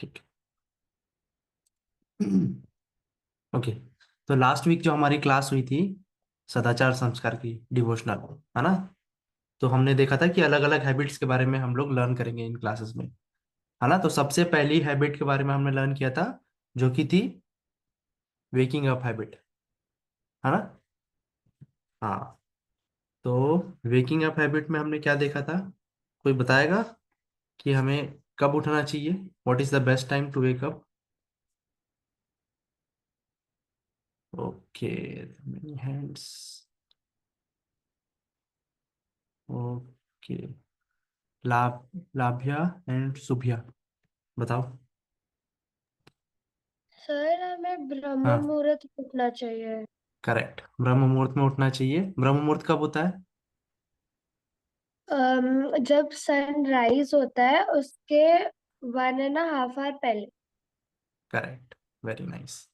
ठीक है। ओके। तो लास्ट वीक जो हमारी क्लास हुई थी सदाचार संस्कार की डिवोशनल, है ना? तो हमने देखा था कि अलग अलग हैबिट्स के बारे में हम लोग लर्न करेंगे इन क्लासेस में, है ना? तो सबसे पहली हैबिट के बारे में हमने लर्न किया था, जो कि थी वेकिंग अप हैबिट, है ना? हाँ। तो वेकिंग अप हैबिट में हमने क्या देखा था? कोई बताएगा कि हमें कब उठना चाहिए? What is the best time to wake up? Okay, many hands. Okay, Labhya and Subhiya, बताओ। सर हमें ब्रह्म हाँ, मुहूर्त उठना चाहिए। करेक्ट, ब्रह्म मुहूर्त में उठना चाहिए। ब्रह्म मुहूर्त कब होता है? जब सनराइज होता है उसके 1.5 आवर पहले। करेक्ट, वेरी नाइस,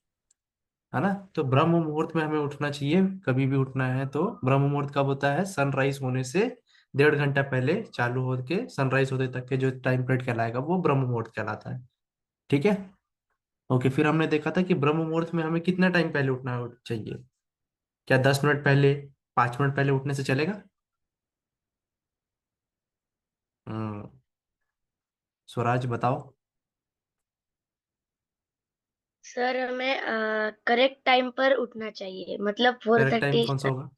है ना? तो ब्रह्म मुहूर्त में हमें उठना चाहिए, कभी भी उठना है तो। ब्रह्म मुहूर्त कब होता है? सनराइज होने से 1.5 घंटा पहले चालू होके सनराइज होने तक के जो टाइम पीरियड कहलाएगा वो ब्रह्म मुहूर्त कहलाता है। ठीक है। ओके, फिर हमने देखा था कि ब्रह्म मुहूर्त में हमें कितना टाइम पहले उठना चाहिए? क्या 10 मिनट पहले, 5 मिनट पहले उठने से चलेगा? हम्म। स्वराज बताओ। सर हमें करेक्ट टाइम पर उठना चाहिए, मतलब फोर करेक्ट टाइम थर्टी कौन सा होगा?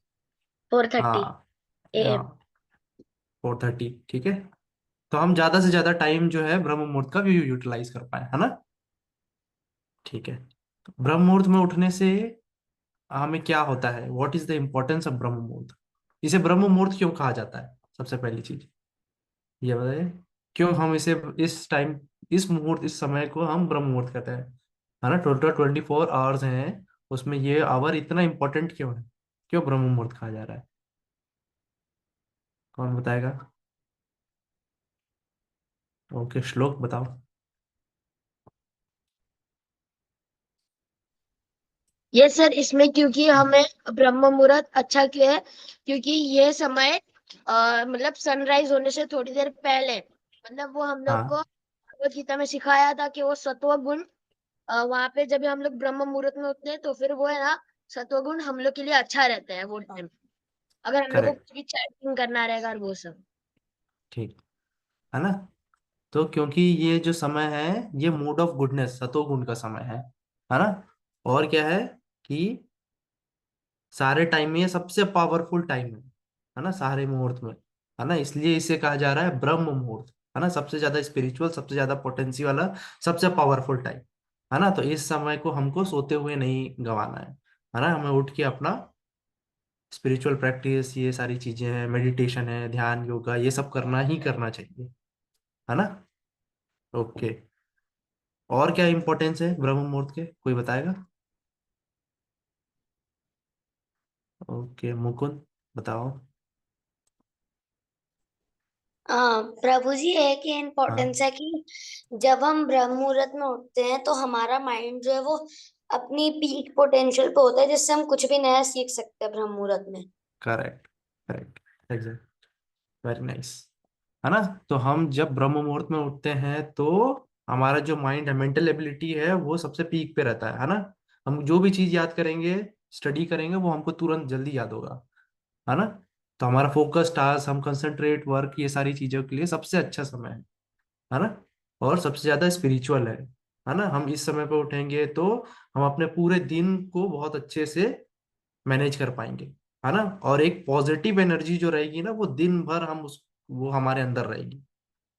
4:30 हाँ, AM। हाँ, 4:30, ठीक है। तो हम ज्यादा से ज्यादा टाइम जो है ब्रह्म मुहूर्त का भी यूटिलाइज कर पाए, है ना? ठीक है। तो ब्रह्म मुहूर्त में उठने से हमें क्या होता है? What is the importance of ब्रह्म मुहूर्त? इसे ब्रह्म मुहूर्त क्यों कहा जाता है? सबसे पहली चीज ये बताइए, क्यों हम इसे इस टाइम, इस मुहूर्त, इस समय को हम ब्रह्म मुहूर्त कहते हैं, है ना? टोटल 24 आवर्स हैं, उसमें ये आवर इतना इंपॉर्टेंट क्यों है? क्यों ब्रह्म मुहूर्त कहा जा रहा है? कौन बताएगा? ओके, श्लोक बताओ। ये सर इसमें क्योंकि हमें ब्रह्म मुहूर्त अच्छा क्यों है, क्योंकि ये समय मतलब सनराइज होने से थोड़ी देर पहले, मतलब वो हम लोग को हाँ, भगवत गीता में सिखाया था कि वो सत्व गुण वहां पे जब हम लोग ब्रह्म मुहूर्त में उठते हैं तो फिर वो है ना, सत्व गुण हम लोग के लिए अच्छा रहता है वो टाइम, अगर हम लोग को करेक्ट, कुछ भी चैटिंग करना रहेगा और वो सब। ठीक, है ना? तो क्योंकि ये जो समय है, ये मूड ऑफ गुडनेस, सतोगुण का समय है ना? और क्या है कि सारे टाइम में ये सबसे पावरफुल टाइम है ना? सारे मुहूर्त में, है ना? इसलिए इसे कहा जा रहा है ब्रह्म मुहूर्त, है ना? सबसे ज्यादा स्पिरिचुअल, सबसे ज्यादा पोटेंसी वाला, सबसे पावरफुल टाइम, है ना? तो इस समय को हमको सोते हुए नहीं गंवाना है ना? हमें उठ के अपना स्पिरिचुअल प्रैक्टिस, ये सारी चीजें हैं, मेडिटेशन है, ध्यान, योगा, ये सब करना ही करना चाहिए, है ना? ओके। और क्या इंपॉर्टेंस है ब्रह्म मुहूर्त के, कोई बताएगा? ओके, मुकुंद बताओ। हाँ प्रभु जी, एक ही इम्पोर्टेंस हाँ, है कि जब हम ब्रह्म मुहूर्त में उठते हैं तो हमारा माइंड जो है वो अपनी पीक पोटेंशियल पे होता है, जिससे हम कुछ भी नया सीख सकते हैं ब्रह्म मुहूर्त में। Correct, correct, exact, very nice, है ना? तो हम जब ब्रह्म मुहूर्त में उठते हैं तो हमारा जो माइंड है, मेंटल एबिलिटी है, वो सबसे पीक पे रहता है ना? हम जो भी चीज याद करेंगे, स्टडी करेंगे, वो हमको तुरंत जल्दी याद होगा, है ना? तो हमारा फोकस, टास्क, हम कंसंट्रेट, वर्क, ये सारी चीजों के लिए सबसे अच्छा समय है ना? और सबसे ज्यादा स्पिरिचुअल है ना? हम इस समय पे उठेंगे तो हम अपने पूरे दिन को बहुत अच्छे से मैनेज कर पाएंगे, है ना? और एक पॉजिटिव एनर्जी जो रहेगी ना, वो दिन भर हम उस, वो हमारे अंदर रहेगी,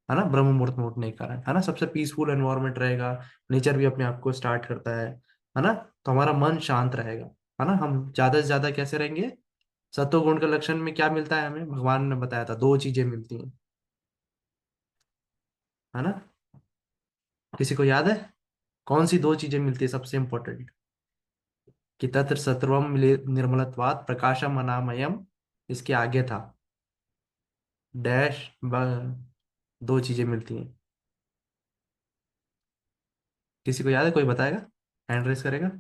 है ना? ब्रह्म मुहूर्त में उठने के कारण, है ना? सबसे पीसफुल एनवायरनमेंट रहेगा, नेचर भी अपने आप को स्टार्ट करता है ना? तो हमारा मन शांत रहेगा, है ना? हम ज्यादा से ज्यादा कैसे रहेंगे? सत्वगुण के लक्षण में क्या मिलता है हमें? भगवान ने बताया था, दो चीजें मिलती हैं, है ना? किसी को याद है कौन सी दो चीजें मिलती है सबसे इंपॉर्टेंट? कि तत्र सत्वम निर्मलत्वात् प्रकाशम अनामयम, इसके आगे था डैश, दो चीजें मिलती हैं। किसी को याद है? कोई बताएगा? हैंड रेस करेगा?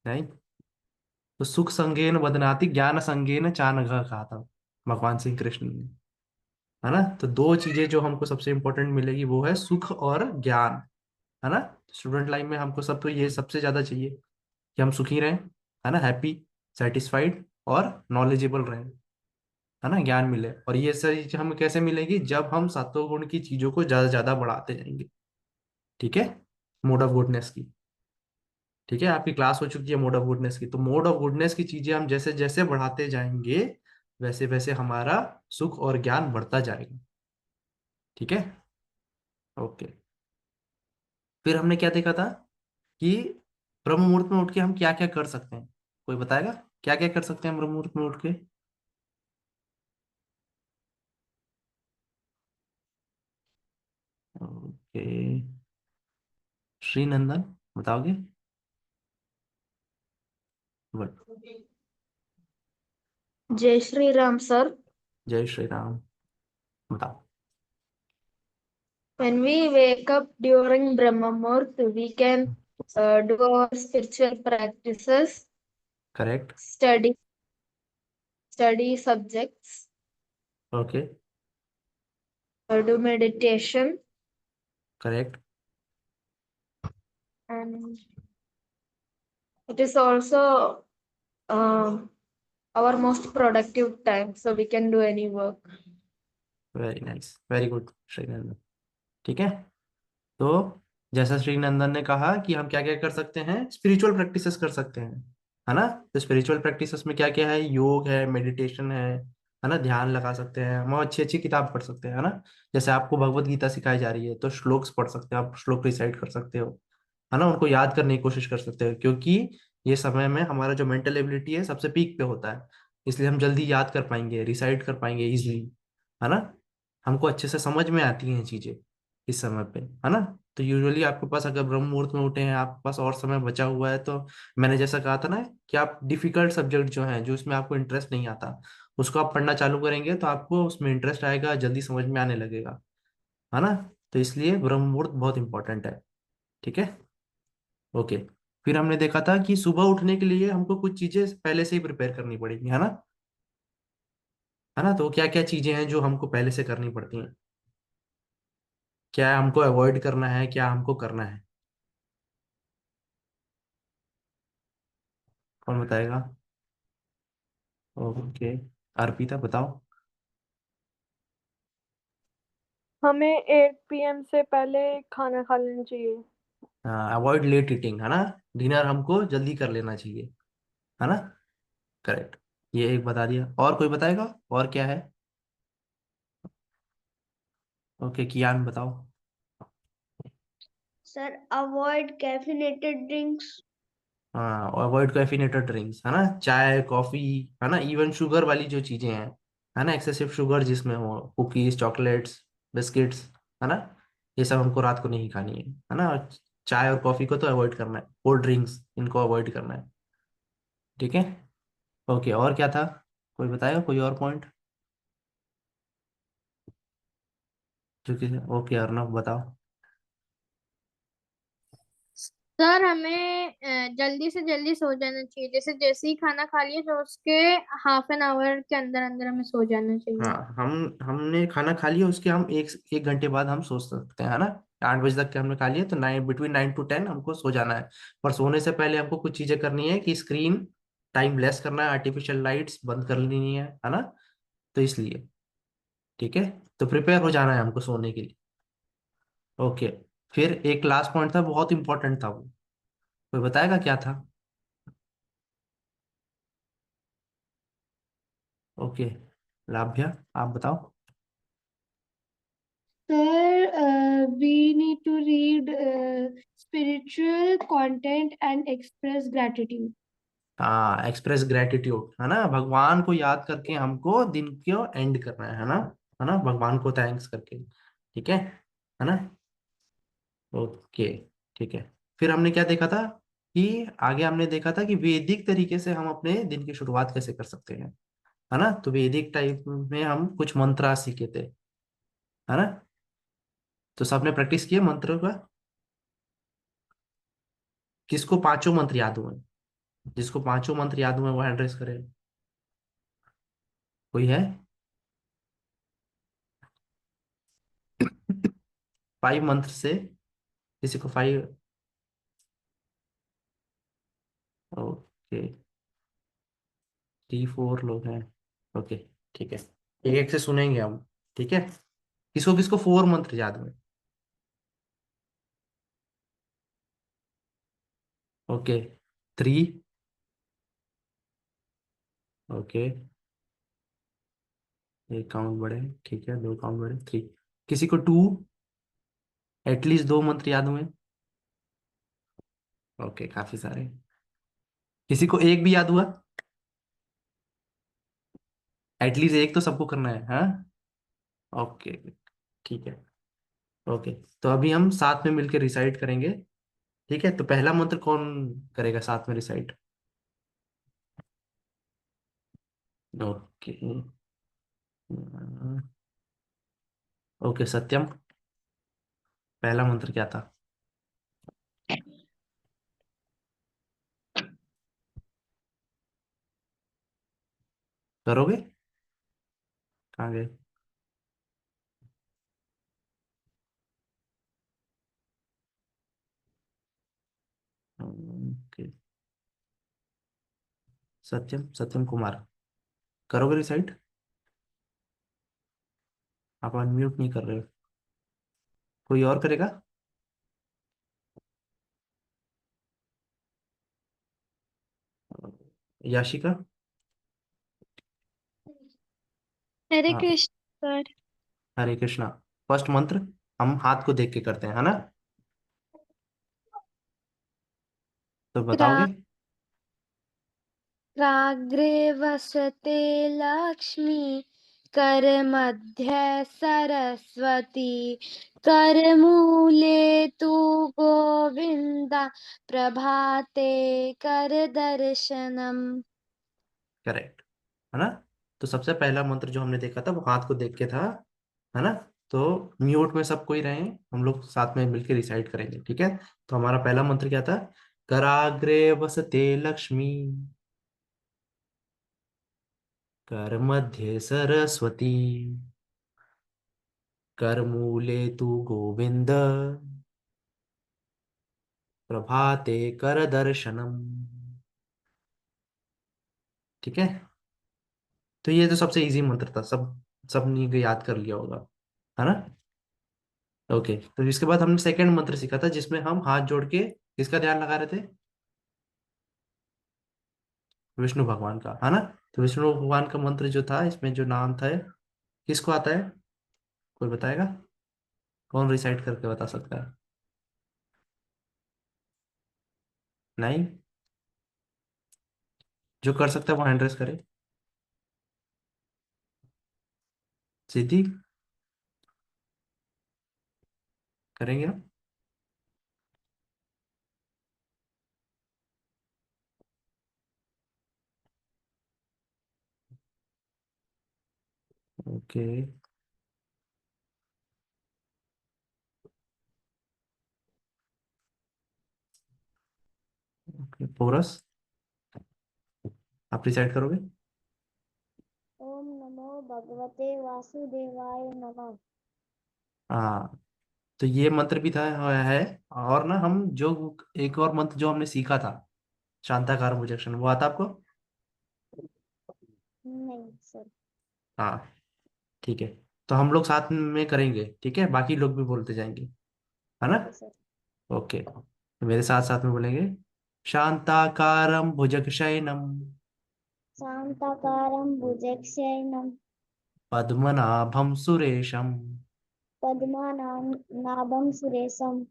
नहीं? तो सुख संगेन बदनाति ज्ञान संगेन चानघ कहा था भगवान श्री कृष्ण ने, है ना। तो दो चीजें जो हमको सबसे इंपॉर्टेंट मिलेगी वो है सुख और ज्ञान, है ना। स्टूडेंट लाइफ में हमको सब तो ये सबसे ज्यादा चाहिए कि हम सुखी रहें, है ना, हैप्पी, सेटिस्फाइड और नॉलेजेबल रहें, है ना, ज्ञान मिले। और ये सारी चीजें हमें कैसे मिलेगी, जब हम सातों गुण की चीजों को ज्यादा ज्यादा बढ़ाते जाएंगे। ठीक है, मोड ऑफ गुडनेस की। ठीक है, आपकी क्लास हो चुकी है मोड ऑफ गुडनेस की। तो मोड ऑफ गुडनेस की चीजें हम जैसे जैसे बढ़ाते जाएंगे, वैसे वैसे हमारा सुख और ज्ञान बढ़ता जाएगा। ठीक है, ओके। फिर हमने क्या देखा था कि ब्रह्म मुहूर्त में उठ के हम क्या क्या कर सकते हैं। कोई बताएगा क्या क्या कर सकते हैं ब्रह्म मुहूर्त में उठ के? ओके, श्रीनंदन बताओगे? बट जय श्री राम सर। जय श्री राम, बताओ। When we wake up during Brahma Muhurt, we can do our spiritual practices, correct. study subjects, okay, do meditation, correct. and it is also um, our most productive time, so we can do any work. Very nice, very good Shrinandan. ठीक है, तो जैसा श्री नंदन ने कहा कि हम क्या क्या कर सकते हैं, स्पिरिचुअल प्रैक्टिसेस कर सकते हैं, है ना। तो स्पिरिचुअल प्रैक्टिसेस में क्या क्या है, योग है, मेडिटेशन है ना, ध्यान लगा सकते हैं हम, अच्छी अच्छी किताब पढ़ सकते हैं, है ना। जैसे आपको भगवत गीता सिखाई जा रही है तो श्लोक्स पढ़ सकते हो, आप श्लोक रिसाइट कर सकते हो, है ना, उनको याद करने की कोशिश कर सकते हो, क्योंकि ये समय में हमारा जो मेंटल एबिलिटी है सबसे पीक पे होता है, इसलिए हम जल्दी याद कर पाएंगे, रिसाइट कर पाएंगे इजिली, है ना। हमको अच्छे से समझ में आती हैं चीजें इस समय पे, है ना। तो यूजुअली आपके पास अगर ब्रह्म मुहूर्त में उठे हैं, आपके पास और समय बचा हुआ है, तो मैंने जैसा कहा था ना कि आप डिफिकल्ट सब्जेक्ट जो है, जो इसमें आपको इंटरेस्ट नहीं आता, उसको आप पढ़ना चालू करेंगे तो आपको उसमें इंटरेस्ट आएगा, जल्दी समझ में आने लगेगा, है ना। तो इसलिए ब्रह्म मुहूर्त बहुत इंपॉर्टेंट है। ठीक है, ओके। फिर हमने देखा था कि सुबह उठने के लिए हमको कुछ चीजें पहले से ही प्रिपेयर करनी पड़ेगी, है ना। है ना, तो क्या क्या चीजें हैं जो हमको पहले से करनी पड़ती हैं, क्या हमको अवॉइड करना है, क्या हमको करना है, कौन बताएगा? ओके, अर्पिता बताओ। हमें 8 PM से पहले खाना खा लेना चाहिए। अवॉइड लेट ईटिंग, है ना, डिनर हमको जल्दी कर लेना चाहिए, है ना। करेक्ट, ये एक बता दिया, और कोई बताएगा और क्या है? ओके, कियान बताओ। Sir, avoid caffeinated drinks. हाँ, अवॉइड कैफिनेटेड ड्रिंक्स, है ना, चाय कॉफी, है ना, इवन शुगर वाली जो चीजें हैं, है ना, एक्सेसिव शुगर जिसमें हो, कुकीज, चॉकलेट्स, बिस्किट्स, है ना, ये सब हमको रात को नहीं खानी है ना। और चाय और कॉफी को तो अवॉइड करना है, कोल्ड ड्रिंक्स इनको अवॉइड करना है। ठीक है, ओके, और क्या था, कोई बताएगा कोई और पॉइंट जो कि? ओके, अर्नब बताओ। सर हमें जल्दी से जल्दी सो जाना चाहिए, जैसे जैसे ही खाना खा लिया तो उसके ½ एन आवर के अंदर अंदर हमें सो जाना चाहिए। हाँ, हमने खाना खा लिया उसके हम एक एक घंटे बाद हम सो सकते हैं, है ना। 8 बजे तक के हमने खा लिया तो बिटवीन 9 to 10 हमको सो जाना है। पर सोने से पहले हमको कुछ चीजें करनी है कि स्क्रीन टाइम लेस करना है, आर्टिफिशियल लाइट्स बंद कर लेनी है ना। तो इसलिए, ठीक है, तो प्रिपेयर हो जाना है हमको सोने के लिए। ओके, फिर एक लास्ट पॉइंट था, बहुत इंपॉर्टेंट था वो, कोई बताएगा क्या था? ओके, लाभ्या आप बताओ। Sir, we need to read spiritual content and express gratitude. हाँ, एक्सप्रेस ग्रेटिट्यूड, है ना, भगवान को याद करके हमको दिन को एंड करना है ना, भगवान को थैंक्स करके। ठीक है ना, ओके, ठीक है। फिर हमने क्या देखा था कि आगे हमने देखा था कि वैदिक तरीके से हम अपने दिन की शुरुआत कैसे कर सकते हैं, है ना। तो वैदिक टाइप में हम कुछ मंत्र सीखे थे, है ना। तो सबने प्रैक्टिस किया मंत्र का? किसको पांचों मंत्र याद हुए? जिसको पांचों मंत्र याद हुए वो एड्रेस करे, कोई है? 5 मंत्र से किसी को 5। ओके, 3 4 लोग हैं। ओके, ठीक है, एक एक से सुनेंगे हम। ठीक है, किसको किसको 4 मंत्र याद में? ओके, 3। ओके, एक काउंट बढ़े, ठीक है, 2 काउंट बढ़े, 3। किसी को 2, एटलीस्ट 2 मंत्र याद हुए? ओके, काफी सारे। किसी को एक भी याद हुआ? एटलीस्ट एक तो सबको करना है, हाँ। ओके, ठीक है। ओके, तो अभी हम साथ में मिलकर रिसाइट करेंगे। ठीक है, तो पहला मंत्र कौन करेगा साथ में रिसाइट? ओके। ओके, सत्यम, पहला मंत्र क्या था? करोगे? कहाँ गए? ओके, सत्यम, सत्यम कुमार, करोगे रिसाइट? आप अनम्यूट नहीं कर रहे हो। कोई और करेगा? याशिका? हरे हाँ, कृष्ण सर। हरे कृष्णा। फर्स्ट मंत्र हम हाथ को देख के करते हैं, है ना? तो बताओगे? राग्रे वसते लक्ष्मी करमध्ये सरस्वती करमूले तु गोविन्दा प्रभाते कर दर्शनम। करेक्ट, है ना? तो सबसे पहला मंत्र जो हमने देखा था वो हाथ को देख के था, है ना? तो म्यूट में सब कोई रहे, हम लोग साथ में मिलकर रिसाइट करेंगे, ठीक है? तो हमारा पहला मंत्र क्या था? कराग्रे वसते लक्ष्मी, कर मध्ये सरस्वती, कर मूले तु गोविंद, प्रभाते कर दर्शनम। ठीक है, तो ये तो सबसे इजी मंत्र था, सब ने याद कर लिया होगा, है ना? ओके, तो इसके बाद हमने सेकंड मंत्र सीखा था जिसमें हम हाथ जोड़ के किसका ध्यान लगा रहे थे? विष्णु भगवान का, है ना? तो विष्णु भगवान का मंत्र जो था, इसमें जो नाम था, किसको आता है? कोई बताएगा? कौन रिसाइट करके बता सकता है? नहीं? जो कर सकता है वो हैंड रेस करे। सिद्धि, करेंगे हम? ओके। ओके, पोरस, आप रिसाइट करोगे? ओम नमो भगवते वासुदेवाय नमः। हाँ, तो ये मंत्र भी था, है। और ना हम जो एक और मंत्र जो हमने सीखा था, शांताकार भुजंग, वो आता आपको? नहीं सर। हाँ, ठीक है, तो हम लोग साथ में करेंगे, ठीक है? बाकी लोग भी बोलते जाएंगे, है ना? Okay sir. ओके, तो मेरे साथ साथ में बोलेंगे। शांताकारं भुजगशयनं, शांताकारं भुजगशयनं पद्मनाभं सुरेशं, पद्मनाभं नाभं सुरेशं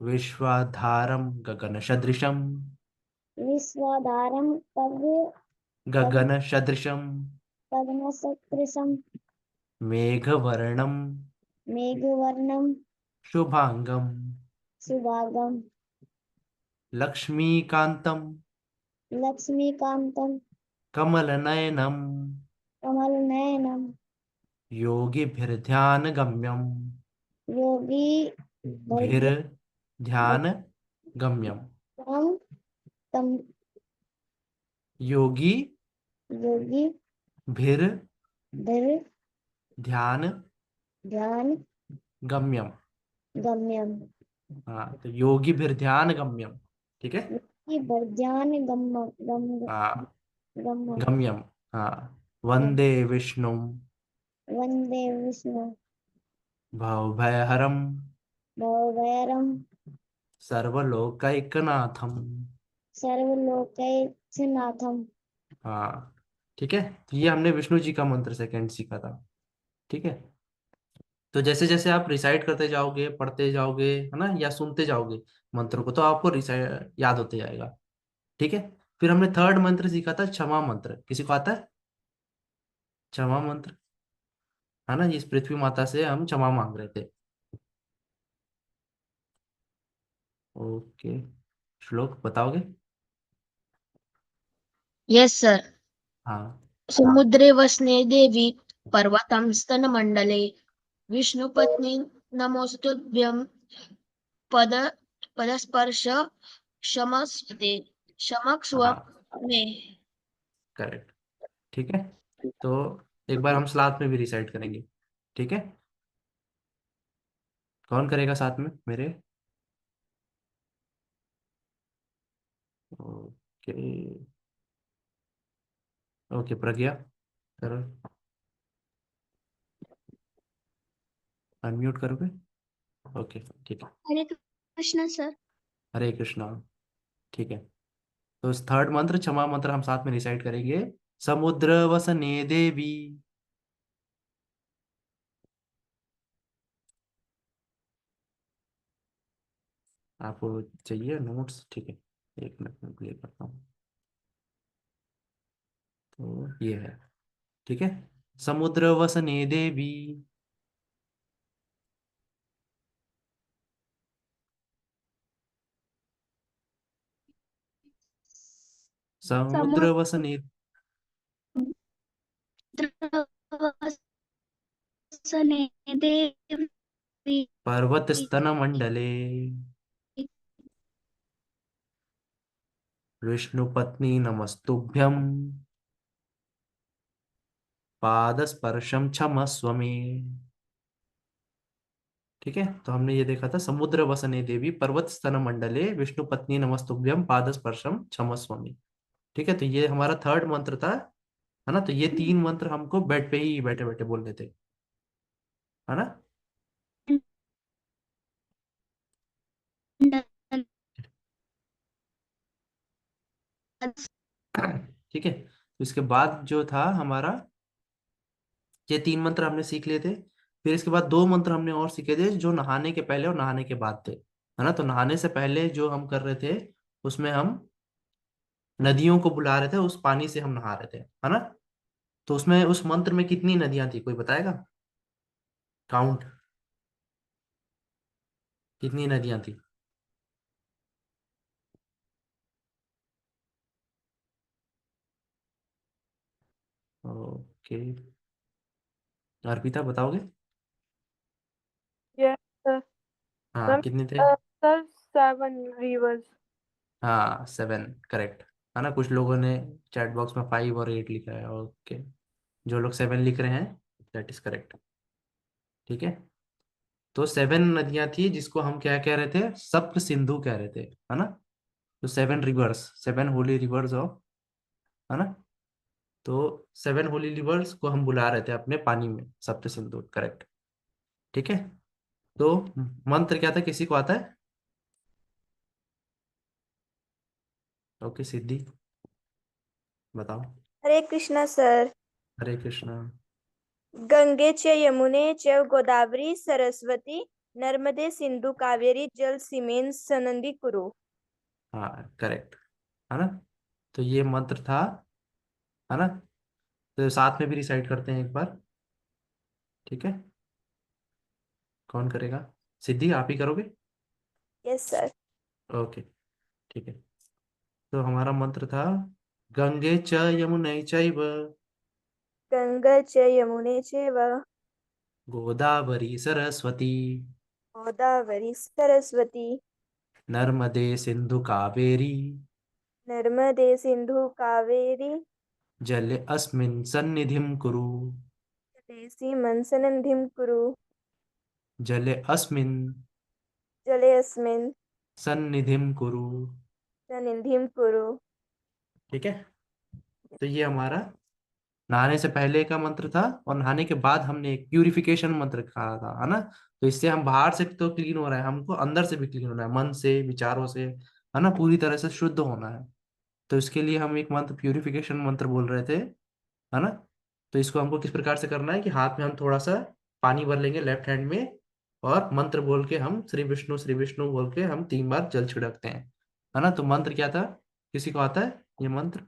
विश्वाधारं गगनसदृशं, विश्वाधारं पद्म गगनसदृशं, पद्मसदृशं मेघवर्णं मेघवर्णं शुभांगं, सुभागं लक्ष्मीकान्तं लक्ष्मीकान्तं कमलनयनं, कमलनयनं योगिभिर्ध्यानगम्यं, योगी भिर्ध्यानगम्यं, भर्गं तं योगी योगी भिर धर ध्यान ध्यान गम्यम। गम्यम। हाँ, तो योगी भी ध्यान गम्यम। ठीक है। ये बर्ध्यान गम गम हाँ, गम गम्यम। हाँ, वंदे विष्णु वंदे विष्णु भवभयहरम भवभयहरम सर्वलोकैकनाथम। सर्वलोकैकनाथम। हाँ, ठीक है। तो ये हमने विष्णु जी का मंत्र सेकंड सीखा था। ठीक है। तो जैसे जैसे आप रिसाइट करते जाओगे, पढ़ते जाओगे, है ना, या सुनते जाओगे मंत्र को, तो आपको रिसाइट याद होते जाएगा। ठीक है। फिर हमने थर्ड मंत्र सीखा था क्षमा मंत्र। किसी को आता है क्षमा मंत्र? है ना, इस पृथ्वी माता से हम क्षमा मांग रहे थे। ओके, श्लोक बताओगे? Yes sir. हाँ। समुद्रे वसने देवी पर्वतं स्तनमण्डले विष्णुपत्नी नमोस्तुभ्यं पद पदस्पर्श क्षमस्वते क्षमस्व हाँ, मे। करेक्ट। ठीक है। तो एक बार हम साथ में भी रिसाइट करेंगे। ठीक है। कौन करेगा साथ में मेरे? ओके। ओके, प्रज्ञा करो। अनम्यूट करोगे? ओके, ठीक है। हरे कृष्णा सर। हरे कृष्णा। ठीक है। तो इस थर्ड मंत्र क्षमा मंत्र हम साथ में रिसाइट करेंगे। समुद्र वसने देवी। आपको चाहिए नोट्स? ठीक है, एक मिनट में प्ले करता हूँ। तो ये है। ठीक है। समुद्र वसने देवी। समुद्र वसने सने देवी पर्वत स्तन मंडले विष्णु पत्नी नमस्तुभ्यं पाद स्पर्शम क्षमस्व मे। ठीक है। तो हमने ये देखा था समुद्र वसने देवी पर्वत स्तन मंडले विष्णु पत्नी नमस्तुभ्यं पाद स्पर्शम क्षमस्व मे। ठीक है। तो ये हमारा थर्ड मंत्र था। है ना, तो ये तीन मंत्र हमको बेड पे ही बैठे बैठे बोलने थे। है ना। ठीक है। तो इसके बाद जो था हमारा, ये तीन मंत्र हमने सीख लिए थे। फिर इसके बाद दो मंत्र हमने और सीखे थे जो नहाने के पहले और नहाने के बाद थे। है ना, तो नहाने से पहले जो हम कर रहे थे उसमें हम नदियों को बुला रहे थे, उस पानी से हम नहा रहे थे। है ना। तो उसमें उस मंत्र में कितनी नदियां थी, कोई बताएगा? काउंट, कितनी नदियां थी? ओके, अर्पिता बताओगे? Yes sir. हाँ, मैम कितने थे? Sir 7 rivers। हाँ, 7, करेक्ट। है ना, कुछ लोगों ने चैट बॉक्स में 5 और 8 लिखा है। ओके, जो लोग 7 लिख रहे हैं, दैट इज करेक्ट। ठीक है। तो 7 नदियां थी जिसको हम क्या कह रहे थे, सप्त सिंधु कह रहे थे। है ना। तो 7 रिवर्स, 7 होली रिवर्स ऑफ, है ना। तो 7 होली रिवर्स को हम बुला रहे थे अपने पानी में, सप्त सिंधु, करेक्ट। ठीक है। तो मंत्र क्या था, किसी को आता है? ओके, सिद्धि बताओ। हरे कृष्णा सर। हरे कृष्णा। गंगे च यमुने च गोदावरी सरस्वती नर्मदे सिंधु कावेरी जल सीमेन सनंदी कुरु। हाँ, करेक्ट। है ना। तो ये मंत्र था। है ना। तो साथ में भी रिसाइट करते हैं एक बार। ठीक है। कौन करेगा? सिद्धि, आप ही करोगे? Yes sir. ओके, ठीक है। तो हमारा मंत्र था गंगे च यमुने चैव गंगा च यमुने चैव गोदावरी सरस्वती गोदावरी सरस्वती नर्मदे सिंधु कावेरी नर्मदे सिंधु कावेरी जले अस्मिन् सन्निधिं कुरु। देसी मन सनंदिम कुरु। जले अस्मिन् जलेऽस्मिन् सन्निधिं कुरु। सन्निधिं कुरु। ठीक है, तो ये हमारा नहाने से पहले का मंत्र था, और नहाने के बाद हमने एक प्यूरिफिकेशन मंत्र कहा था, है ना। तो इससे हम बाहर से तो क्लीन हो रहे हैं, हमको अंदर से भी क्लीन होना है, मन से, विचारों से, है ना, पूरी तरह से शुद्ध होना है। तो इसके लिए हम एक मंत्र, प्यूरिफिकेशन मंत्र बोल रहे थे, है ना। तो इसको हमको किस प्रकार से करना है कि हाथ में हम थोड़ा सा पानी भर लेंगे लेफ्ट हैंड में, और मंत्र बोल के हम श्री विष्णु बोल के हम 3 बार जल छिड़कते हैं, है ना। तो मंत्र क्या था, किसी को आता है ये मंत्र?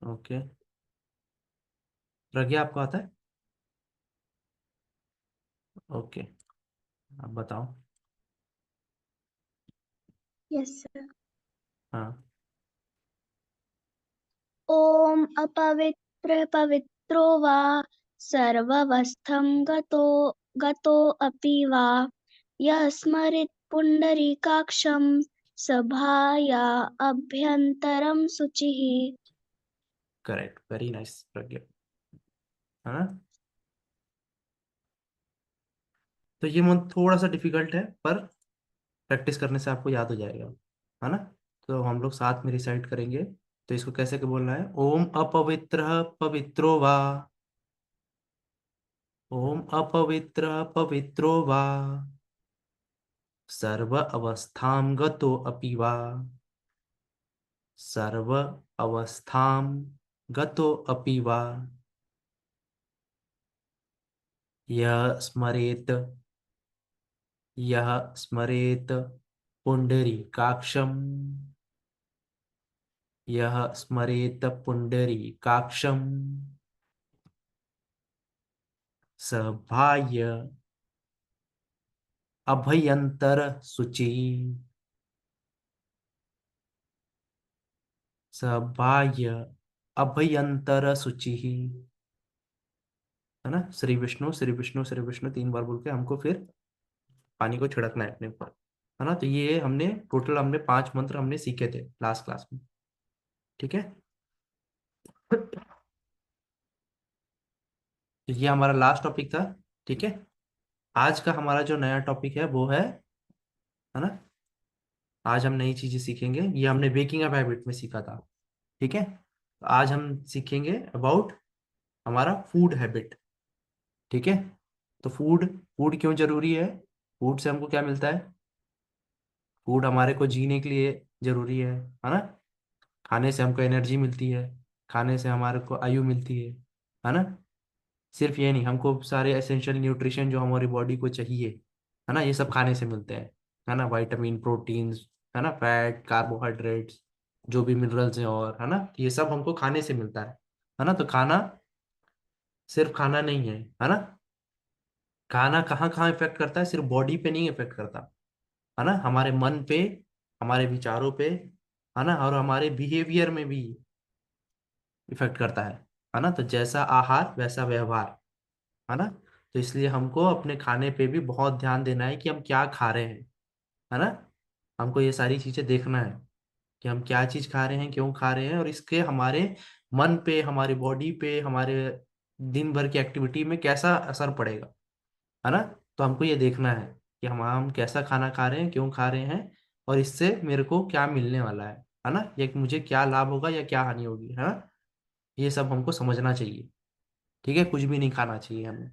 ओके, प्रज्ञा आपको आता है? ओके, आप बताओ। Yes sir. हाँ। ॐ अपवित्र पवित्रो वा सर्वावस्थं गतोऽपि वा यः स्मरेत् पुण्डरीकाक्षं सभाया अभ्यन्तरं शुचिः। करेक्ट, वेरी नाइस प्रज्ञा, है ना। तो ये मंत्र थोड़ा सा डिफिकल्ट है, पर प्रैक्टिस करने से आपको याद हो जाएगा, है ना। तो हम लोग साथ में रिसाइट करेंगे। तो इसको कैसे के बोलना है? ओम अपवित्र पवित्रो वा, ओम अपवित्र पवित्रो वा सर्व अवस्थां गतो अपि वा, सर्व अवस्थां गतो अपि वा यः स्मरेत पुंडरीकाक्षं, यः स्मरेत पुंडरीकाक्षं स बाह्य अभयंतर शुचि, स बाह्य अभयंतर शुचि, है ना। श्री विष्णु श्री विष्णु श्री विष्णु 3 बार बोल के हमको फिर पानी को छिड़कना है अपने ऊपर, है ना। तो ये हमने टोटल, हमने 5 मंत्र हमने सीखे थे लास्ट क्लास में, ठीक है। तो ये हमारा लास्ट टॉपिक था, ठीक है। आज का हमारा जो नया टॉपिक है वो है ना, आज हम नई चीजें सीखेंगे। ये हमने वेकिंग अप हैबिट में सीखा था, ठीक है। तो आज हम सीखेंगे अबाउट हमारा फूड हैबिट, ठीक है। तो फूड फूड क्यों जरूरी है? फूड से हमको क्या मिलता है? फूड हमारे को जीने के लिए जरूरी है ना। खाने से हमको एनर्जी मिलती है, खाने से हमारे को आयु मिलती है ना। सिर्फ ये नहीं, हमको सारे एसेंशियल न्यूट्रिशन जो हमारी बॉडी को चाहिए, है ना, ये सब खाने से मिलते हैं, है ना। विटामिन, प्रोटीन्स, है ना, फैट, कार्बोहाइड्रेट्स, जो भी मिनरल्स हैं, और है ना, ये सब हमको खाने से मिलता है ना। तो खाना सिर्फ खाना नहीं है ना। खाना कहाँ कहाँ इफेक्ट करता है? सिर्फ बॉडी पे नहीं इफेक्ट करता, है ना, हमारे मन पे, हमारे विचारों पे, है ना, और हमारे बिहेवियर में भी इफेक्ट करता है ना। तो जैसा आहार वैसा व्यवहार, है ना। तो इसलिए हमको अपने खाने पे भी बहुत ध्यान देना है कि हम क्या खा रहे हैं, है ना। हमको ये सारी चीजें देखना है कि हम क्या चीज खा रहे हैं, क्यों खा रहे हैं, और इसके हमारे मन पे, हमारी बॉडी पे, हमारे दिन भर की एक्टिविटी में कैसा असर पड़ेगा, है ना। तो हमको ये देखना है कि हम कैसा खाना खा रहे हैं, क्यों खा रहे हैं, और इससे मेरे को क्या मिलने वाला है ना, या मुझे क्या लाभ होगा या क्या हानि होगी, है ना। ये सब हमको समझना चाहिए, ठीक है। कुछ भी नहीं खाना चाहिए हमें,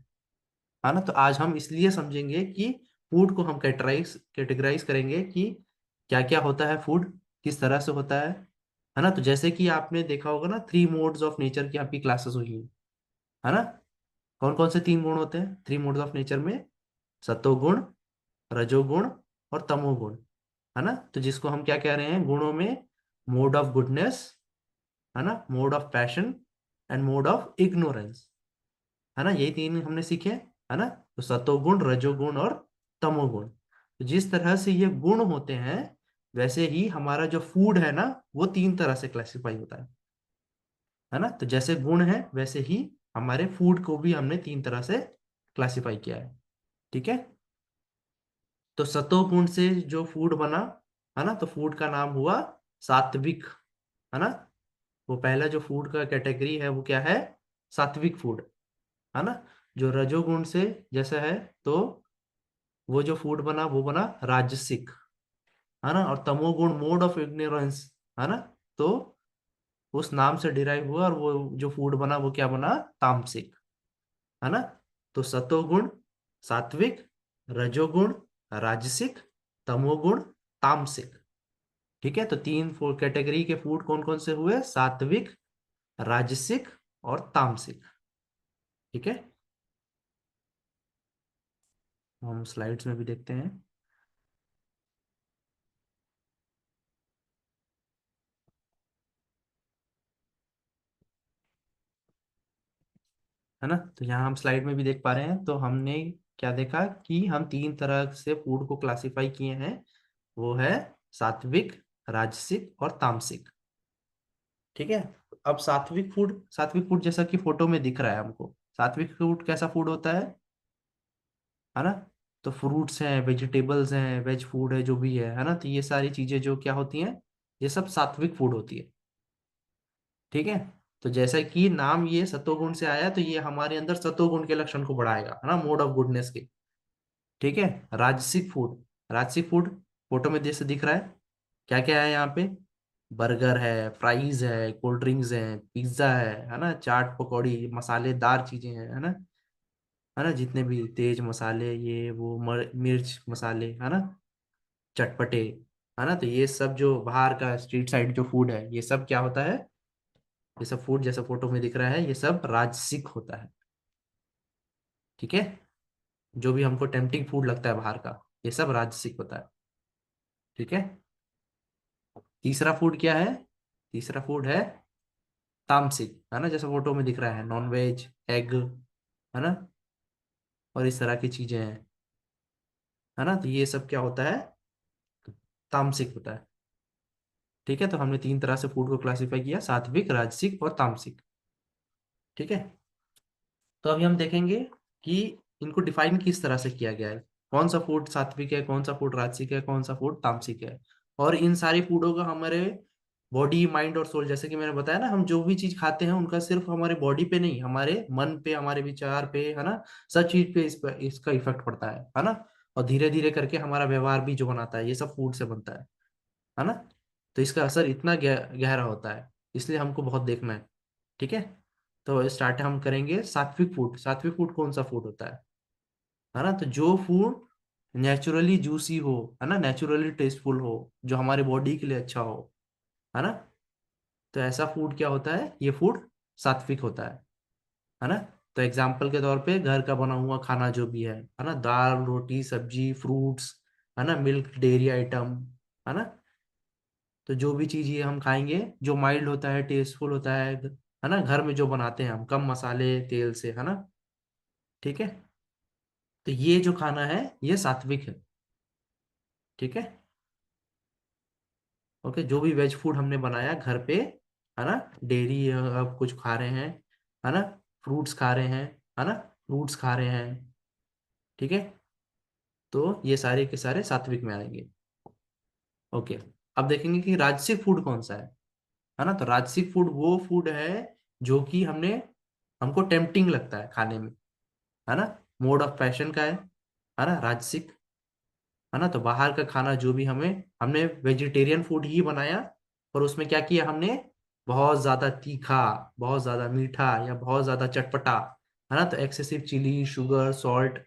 है ना। तो आज हम इसलिए समझेंगे कि फूड को हम कैटेगराइज करेंगे कि क्या क्या होता है फूड, किस तरह से होता है ना। तो जैसे कि आपने देखा होगा ना, 3 मोड्स ऑफ नेचर की आपकी क्लासेस हुई हैं, है ना। कौन कौन से 3 गुण होते हैं 3 मोड्स ऑफ नेचर में? सतोगुण, रजोगुण और तमोगुण, है ना। तो जिसको हम क्या कह रहे हैं गुणों में? मोड ऑफ गुडनेस, है ना, mode of passion and mode of ignorance, है ना। यही 3 हमने सीखे, है ना। तो सतोगुण, रजोगुण और तमोगुण। तो जिस तरह से ये गुण होते हैं, वैसे ही हमारा जो फूड है ना, वो 3 तरह से क्लासिफाई होता है ना। तो जैसे गुण है वैसे ही हमारे फूड को भी हमने 3 तरह से क्लासिफाई किया है, ठीक है। तो सतोगुण से जो फूड बना, है ना, तो फूड का नाम हुआ सात्विक, है ना। वो पहला जो फूड का कैटेगरी है वो क्या है, सात्विक फूड, है ना। जो रजोगुण से जैसा है, तो वो जो फूड बना वो बना राजसिक, है ना। और तमोगुण मोड ऑफ इग्नोरेंस, है ना, तो उस नाम से डिराइव हुआ, और वो जो फूड बना वो क्या बना, तामसिक, है ना। तो सतोगुण सात्विक, रजोगुण राजसिक, तमोगुण तामसिक। ठीक है, तो तीन कैटेगरी के फूड कौन कौन से हुए, सात्विक, राजसिक और तामसिक। ठीक है, हम स्लाइड्स में भी देखते हैं। है ना, तो यहाँ हम स्लाइड में भी देख पा रहे हैं, तो हमने क्या देखा कि हम तीन तरह से फूड को क्लासिफाई किए हैं, वो है सात्विक, राजसिक और तामसिक। ठीक है, अब सात्विक फूड जैसा कि फोटो में दिख रहा है हमको, सात्विक फूड कैसा फूड होता है ना। तो फ्रूट्स हैं, वेजिटेबल्स हैं, वेज फूड है, जो भी है ना, तो ये सारी चीजें जो क्या होती हैं, ये सब सात्विक फूड होती है। ठीक है, तो जैसा कि नाम ये सतोगुण से आया, तो ये हमारे अंदर सतोगुण के लक्षण को बढ़ाएगा, है ना, मोड ऑफ गुडनेस के। ठीक है, राजसिक फूड फोटो में जैसे दिख रहा है, क्या क्या है यहाँ पे, बर्गर है, फ्राइज है, कोल्ड ड्रिंक्स है, पिज्जा है ना, चाट पकौड़ी, मसालेदार चीजें हैं, है ना, जितने भी तेज मसाले, ये वो मिर्च मसाले, है ना, चटपटे, है ना, तो ये सब जो बाहर का स्ट्रीट साइड जो फूड है, ये सब क्या होता है, ये सब फूड जैसा फोटो में दिख रहा है, ये सब राजसिक होता है। ठीक है, जो भी हमको टेम्पटिंग फूड लगता है बाहर का, ये सब राजसिक होता है। ठीक है, तीसरा फूड क्या है, तीसरा फूड है तामसिक, है ना, जैसा फोटो में दिख रहा है, नॉन वेज, एग, है ना, और इस तरह की चीजें हैं, है ना, तो ये सब क्या होता है, तामसिक होता है। ठीक है, तो हमने तीन तरह से फूड को क्लासिफाई किया, सात्विक, राजसिक और तामसिक। ठीक है, तो अभी हम देखेंगे कि इनको डिफाइन किस तरह से किया गया है, कौन सा फूड सात्विक है, कौन सा फूड राजसिक है, कौन सा फूड तामसिक है। और इन सारी फूडों का हमारे बॉडी, माइंड और सोल, जैसे कि मैंने बताया ना, हम जो भी चीज खाते हैं उनका सिर्फ हमारे बॉडी पे नहीं, हमारे मन पे, हमारे विचार पे, है ना, सब चीज पे इसका इफेक्ट पड़ता है ना। और धीरे धीरे करके हमारा व्यवहार भी जो बनाता है, ये सब फूड से बनता है ना। तो इसका असर इतना गहरा होता है, इसलिए हमको बहुत देखना है। ठीक है, तो स्टार्ट हम करेंगे सात्विक फूड। सात्विक फूड कौन सा फूड होता है ना, तो जो फूड नेचुरली जूसी हो, है ना, नेचुरली टेस्टफुल हो, जो हमारे बॉडी के लिए अच्छा हो, है ना, तो ऐसा फूड क्या होता है, ये फूड सात्विक होता है ना। तो एग्जाम्पल के तौर पे घर का बना हुआ खाना जो भी है ना, दाल रोटी सब्जी फ्रूट्स, है ना, मिल्क डेयरी आइटम, है ना, तो जो भी चीज ये हम खाएंगे जो माइल्ड होता है, टेस्टफुल होता है ना, घर में जो बनाते हैं हम कम मसाले तेल से, है ना। ठीक है, तो ये जो खाना है ये सात्विक है। ठीक है, ओके, जो भी वेज फूड हमने बनाया घर पे, है ना, डेयरी अब कुछ खा रहे हैं, है ना, फ्रूट्स खा रहे हैं, है ना, फ्रूट्स खा रहे हैं। ठीक है, तो ये सारे के सारे सात्विक में आएंगे। ओके, अब देखेंगे कि राजसिक फूड कौन सा है ना। तो राजसिक फूड वो फूड है जो कि हमको टेम्पटिंग लगता है खाने में, है ना, मोड ऑफ पैशन का है ना, राजसिक, है ना। तो बाहर का खाना जो भी हमने वेजिटेरियन फूड ही बनाया, और उसमें क्या किया हमने, बहुत ज्यादा तीखा, बहुत ज्यादा मीठा या बहुत ज्यादा चटपटा, है ना, तो एक्सेसिव चिली शुगर सॉल्ट,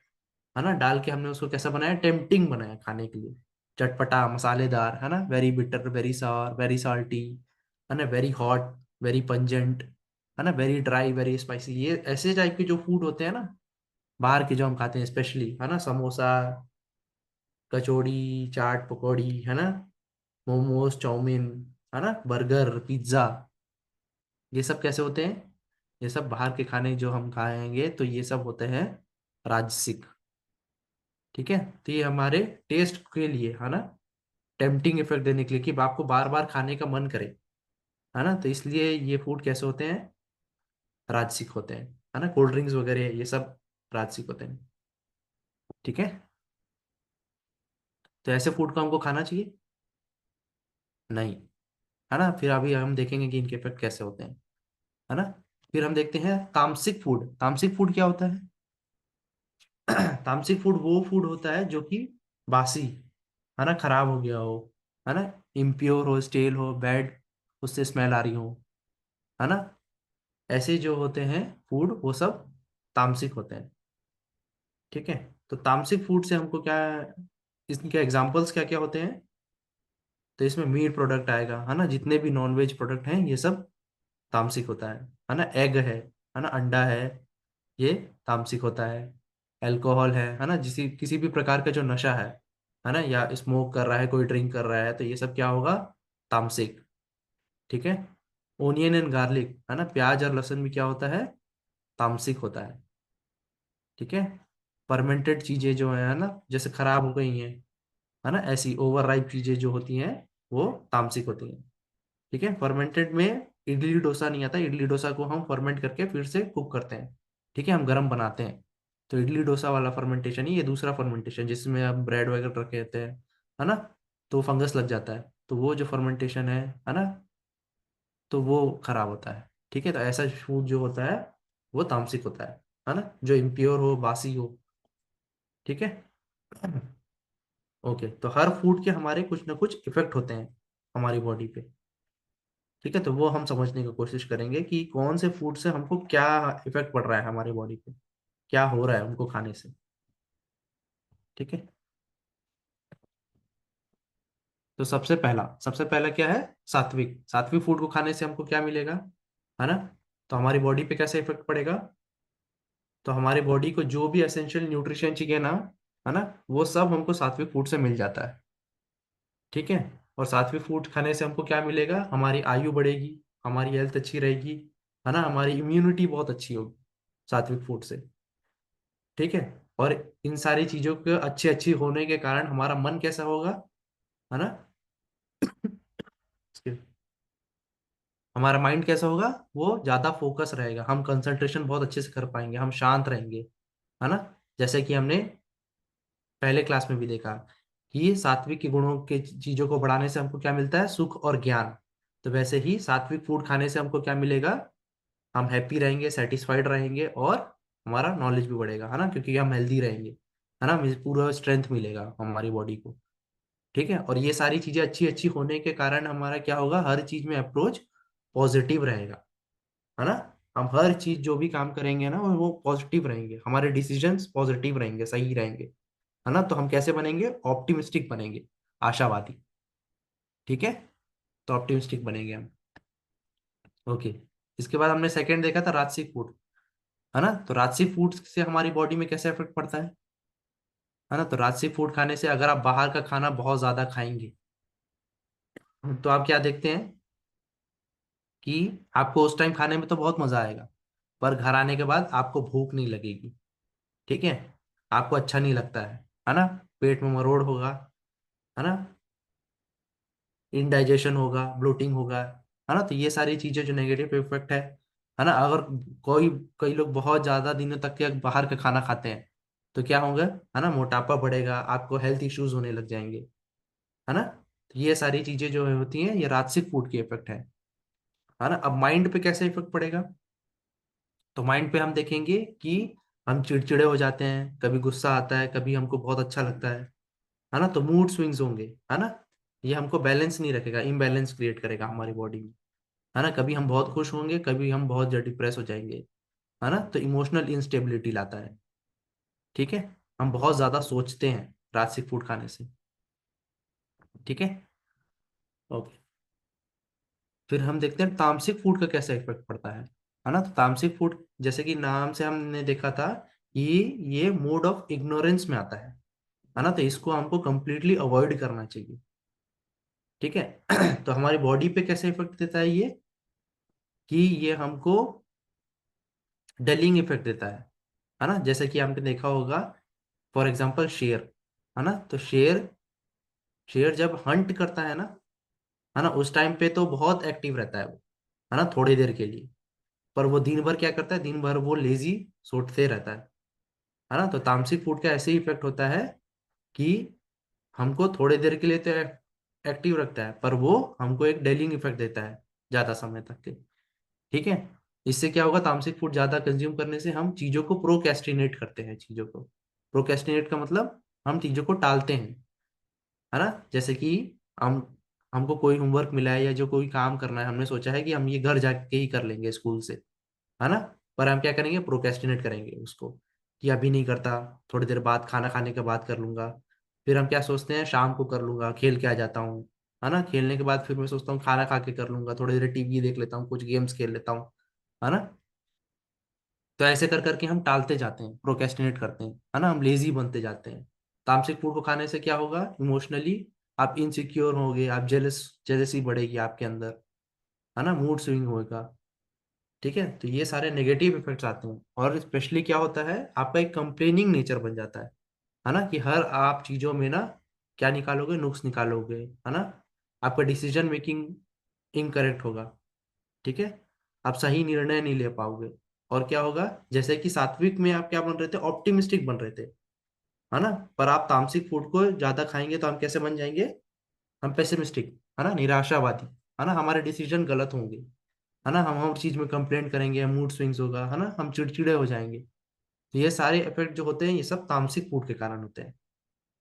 है ना, डाल के हमने उसको कैसा बनाया, टेम्पटिंग बनाया खाने के लिए, चटपटा मसालेदार, है ना, वेरी बिटर, वेरी सावर, वेरी साल्टी, है ना, वेरी हॉट, वेरी पंजेंट, है ना, वेरी ड्राई, वेरी स्पाइसी। ये ऐसे टाइप के जो फूड होते हैं ना बाहर के जो हम खाते हैं, स्पेशली, है ना, समोसा, कचौड़ी, चाट पकौड़ी, है ना, मोमोज, चाउमीन, है ना, बर्गर, पिज्जा, ये सब कैसे होते हैं, ये सब बाहर के खाने जो हम खाएंगे तो ये सब होते हैं राजसिक। ठीक है, तो ये हमारे टेस्ट के लिए, है ना, टेम्पटिंग इफेक्ट देने के लिए कि आपको बार बार खाने का मन करे, है ना, तो इसलिए ये फूड कैसे होते हैं, राजसिक होते हैं, है ना, कोल्ड ड्रिंक्स वगैरह ये सब राजसिक होते हैं। ठीक है, तो ऐसे फूड को हमको खाना चाहिए, नहीं, है ना। फिर अभी हम देखेंगे कि इनके इफेक्ट कैसे होते हैं, है ना। फिर हम देखते हैं तामसिक फूड। तामसिक फूड क्या होता है? तामसिक फूड वो फूड होता है जो कि बासी, है ना, खराब हो गया हो, है ना, इम्प्योर हो, स्टेल हो, बैड, उससे स्मेल आ रही हो, है ना। ऐसे जो होते हैं फूड वो सब तामसिक होते हैं। ठीक है। तो तामसिक फूड से हमको क्या, इसके एग्जांपल्स क्या क्या होते हैं? तो इसमें मीट प्रोडक्ट आएगा, है ना, जितने भी नॉन वेज प्रोडक्ट हैं ये सब तामसिक होता है ना। एग है ना, अंडा है, ये तामसिक होता है। अल्कोहल है ना, जिसी किसी भी प्रकार का जो नशा है ना, या स्मोक कर रहा है कोई, ड्रिंक कर रहा है, तो ये सब क्या होगा? तामसिक। ठीक है। ओनियन एंड गार्लिक, है ना, प्याज और लहसुन भी क्या होता है? तामसिक होता है। ठीक है। फर्मेंटेड चीजें जो है ना, जैसे खराब हो गई हैं, है ना, ऐसी ओवर राइप चीजें जो होती हैं वो तामसिक होती हैं। ठीक है। फर्मेंटेड में इडली डोसा नहीं आता। इडली डोसा को हम फर्मेंट करके फिर से कुक करते हैं। ठीक है, हम गर्म बनाते हैं। तो इडली डोसा वाला फर्मेंटेशन ही, ये दूसरा फर्मेंटेशन जिसमें हम ब्रेड वगैरह रखे रहते हैं, है ना, तो फंगस लग जाता है, तो वो जो फर्मेंटेशन है ना, तो वो खराब होता है। ठीक है। तो ऐसा फूड जो होता है वो तामसिक होता है ना, जो इम्प्योर हो, बासी हो। ठीक है। ओके। तो हर फूड के हमारे कुछ ना कुछ इफेक्ट होते हैं हमारी बॉडी पे। ठीक है। तो वो हम समझने की कोशिश करेंगे कि कौन से फूड से हमको क्या इफेक्ट पड़ रहा है हमारी बॉडी पे, क्या हो रहा है उनको खाने से। ठीक है। तो सबसे पहला क्या है? सात्विक। सात्विक फूड को खाने से हमको क्या मिलेगा, है ना। तो हमारी बॉडी पे कैसे इफेक्ट पड़ेगा? तो हमारी बॉडी को जो भी एसेंशियल न्यूट्रिशन चाहिए ना, है ना, वो सब हमको सात्विक फूड से मिल जाता है। ठीक है। और सात्विक फूड खाने से हमको क्या मिलेगा? हमारी आयु बढ़ेगी, हमारी हेल्थ अच्छी रहेगी, है ना, हमारी इम्यूनिटी बहुत अच्छी होगी सात्विक फूड से। ठीक है। और इन सारी चीजों के अच्छे अच्छी होने के कारण हमारा मन कैसा होगा, है ना, हमारा माइंड कैसा होगा? वो ज्यादा फोकस रहेगा, हम कंसंट्रेशन बहुत अच्छे से कर पाएंगे, हम शांत रहेंगे, है ना। जैसे कि हमने पहले क्लास में भी देखा कि सात्विक के गुणों के चीजों को बढ़ाने से हमको क्या मिलता है? सुख और ज्ञान। तो वैसे ही सात्विक फूड खाने से हमको क्या मिलेगा? हम हैप्पी रहेंगे, सेटिस्फाइड रहेंगे, और हमारा नॉलेज भी बढ़ेगा, है ना, क्योंकि हम हेल्दी रहेंगे, है ना, पूरा स्ट्रेंथ मिलेगा हमारी बॉडी को। ठीक है। और ये सारी चीजें अच्छी अच्छी होने के कारण हमारा क्या होगा? हर चीज में अप्रोच पॉजिटिव रहेगा, है ना। हम हर चीज जो भी काम करेंगे ना वो पॉजिटिव रहेंगे, हमारे डिसीजंस पॉजिटिव रहेंगे, सही रहेंगे, है ना। तो हम कैसे बनेंगे? ऑप्टिमिस्टिक बनेंगे, आशावादी। ठीक है। तो ऑप्टिमिस्टिक बनेंगे हम। ओके। इसके बाद हमने सेकंड देखा था राजसिक फूड, है ना। तो राजसिक फूड से हमारी बॉडी में कैसे इफेक्ट पड़ता है ना। तो राजसिक फूड खाने से अगर आप बाहर का खाना बहुत ज्यादा खाएंगे तो आप क्या देखते हैं कि आपको उस टाइम खाने में तो बहुत मजा आएगा, पर घर आने के बाद आपको भूख नहीं लगेगी। ठीक है। आपको अच्छा नहीं लगता है ना, पेट में मरोड़ होगा, है ना, इनडाइजेशन होगा, ब्लोटिंग होगा, है ना। तो ये सारी चीजें जो नेगेटिव इफेक्ट है ना। अगर कोई कई लोग बहुत ज्यादा दिनों तक के बाहर का खाना खाते हैं तो क्या होगा, है ना, मोटापा बढ़ेगा, आपको हेल्थ इश्यूज होने लग जाएंगे, है ना। तो ये सारी चीजें जो होती हैं ये राजसिक फूड की इफेक्ट है ना। अब माइंड पे कैसे इफेक्ट पड़ेगा? तो माइंड पे हम देखेंगे कि हम चिड़चिड़े हो जाते हैं, कभी गुस्सा आता है, कभी हमको बहुत अच्छा लगता है ना। तो मूड स्विंग्स होंगे, है ना। ये हमको बैलेंस नहीं रखेगा, इम्बैलेंस क्रिएट करेगा हमारी बॉडी में, है ना। कभी हम बहुत खुश होंगे, कभी हम बहुत डिप्रेस हो जाएंगे, है ना। तो इमोशनल इंस्टेबिलिटी लाता है। ठीक है। हम बहुत ज्यादा सोचते हैं राजसिक फूड खाने से। ठीक है। ओके। फिर हम देखते हैं तामसिक फूड का कैसे इफेक्ट पड़ता है ना। तो तामसिक फूड जैसे कि नाम से हमने देखा था कि ये मोड ऑफ इग्नोरेंस में आता है ना। तो इसको हमको कंप्लीटली अवॉइड करना चाहिए। ठीक है। तो हमारी बॉडी पे कैसे इफेक्ट देता है ये, कि ये हमको डलिंग इफेक्ट देता है ना। जैसे कि आपने देखा होगा, फॉर एग्जाम्पल शेर, है ना। तो शेर शेर जब हंट करता है ना, उस टाइम पे तो बहुत एक्टिव रहता है ना, थोड़ी देर के लिए। पर वो दिन भर क्या करता है? दिन भर वो लेजी सोते रहता है ना। तो तामसिक फूड का ऐसे ही इफेक्ट होता है कि हमको थोड़ी देर के लिए तो एक्टिव रखता है, पर वो हमको एक डेलिंग इफेक्ट देता है ज्यादा समय तक के। ठीक है, इससे क्या होगा, तामसिक फूड ज्यादा कंज्यूम करने से हम चीजों को प्रोक्रेस्टिनेट करते हैं। चीजों को प्रोक्रेस्टिनेट का मतलब हम चीजों को टालते हैं, है ना। जैसे कि हम हमको कोई होमवर्क मिला है या जो कोई काम करना है, हमने सोचा है कि हम ये घर जाके ही कर लेंगे स्कूल से, है ना। पर हम क्या करेंगे, प्रोक्रेस्टिनेट करेंगे उसको, कि अभी नहीं करता, थोड़ी देर बाद खाना खाने के बाद कर लूंगा। फिर हम क्या सोचते हैं, शाम को कर लूंगा, खेल के आ जाता हूँ, है ना। खेलने के बाद फिर मैं सोचता हूँ खाना खा के कर लूंगा, थोड़ी देर टीवी देख लेता हूँ, कुछ गेम्स खेल लेता हूँ, है ना। तो ऐसे कर करके हम टालते जाते हैं, प्रोक्रेस्टिनेट करते हैं, है ना। हम लेजी बनते जाते हैं। तामसिक फूड को खाने से क्या होगा, इमोशनली आप इनसिक्योर होगे, आप जेलसी बढ़ेगी आपके अंदर, है ना, मूड स्विंग होगा। ठीक है, तो ये सारे नेगेटिव इफेक्ट्स आते हैं। और स्पेशली क्या होता है, आपका एक कंप्लेनिंग नेचर बन जाता है ना, कि हर आप चीजों में ना क्या निकालोगे, नुक्स निकालोगे, है ना। आपका डिसीजन मेकिंग इनकरेक्ट होगा। ठीक है, आप सही निर्णय नहीं ले पाओगे। और क्या होगा, जैसे कि सात्विक में आप क्या बन रहे थे, ऑप्टिमिस्टिक बन रहे थे, है ना। पर आप तामसिक फूड को ज्यादा खाएंगे तो हम कैसे बन जाएंगे, हम पेसिमिस्टिक, है ना, निराशावादी, है ना। हमारे डिसीजन गलत होंगे, है ना। हम हर चीज में कंप्लेंट करेंगे, मूड स्विंग्स होगा, है ना, हम चिड़चिड़े हो जाएंगे। तो ये सारे इफेक्ट जो होते हैं, ये सब तामसिक फूड के कारण होते हैं।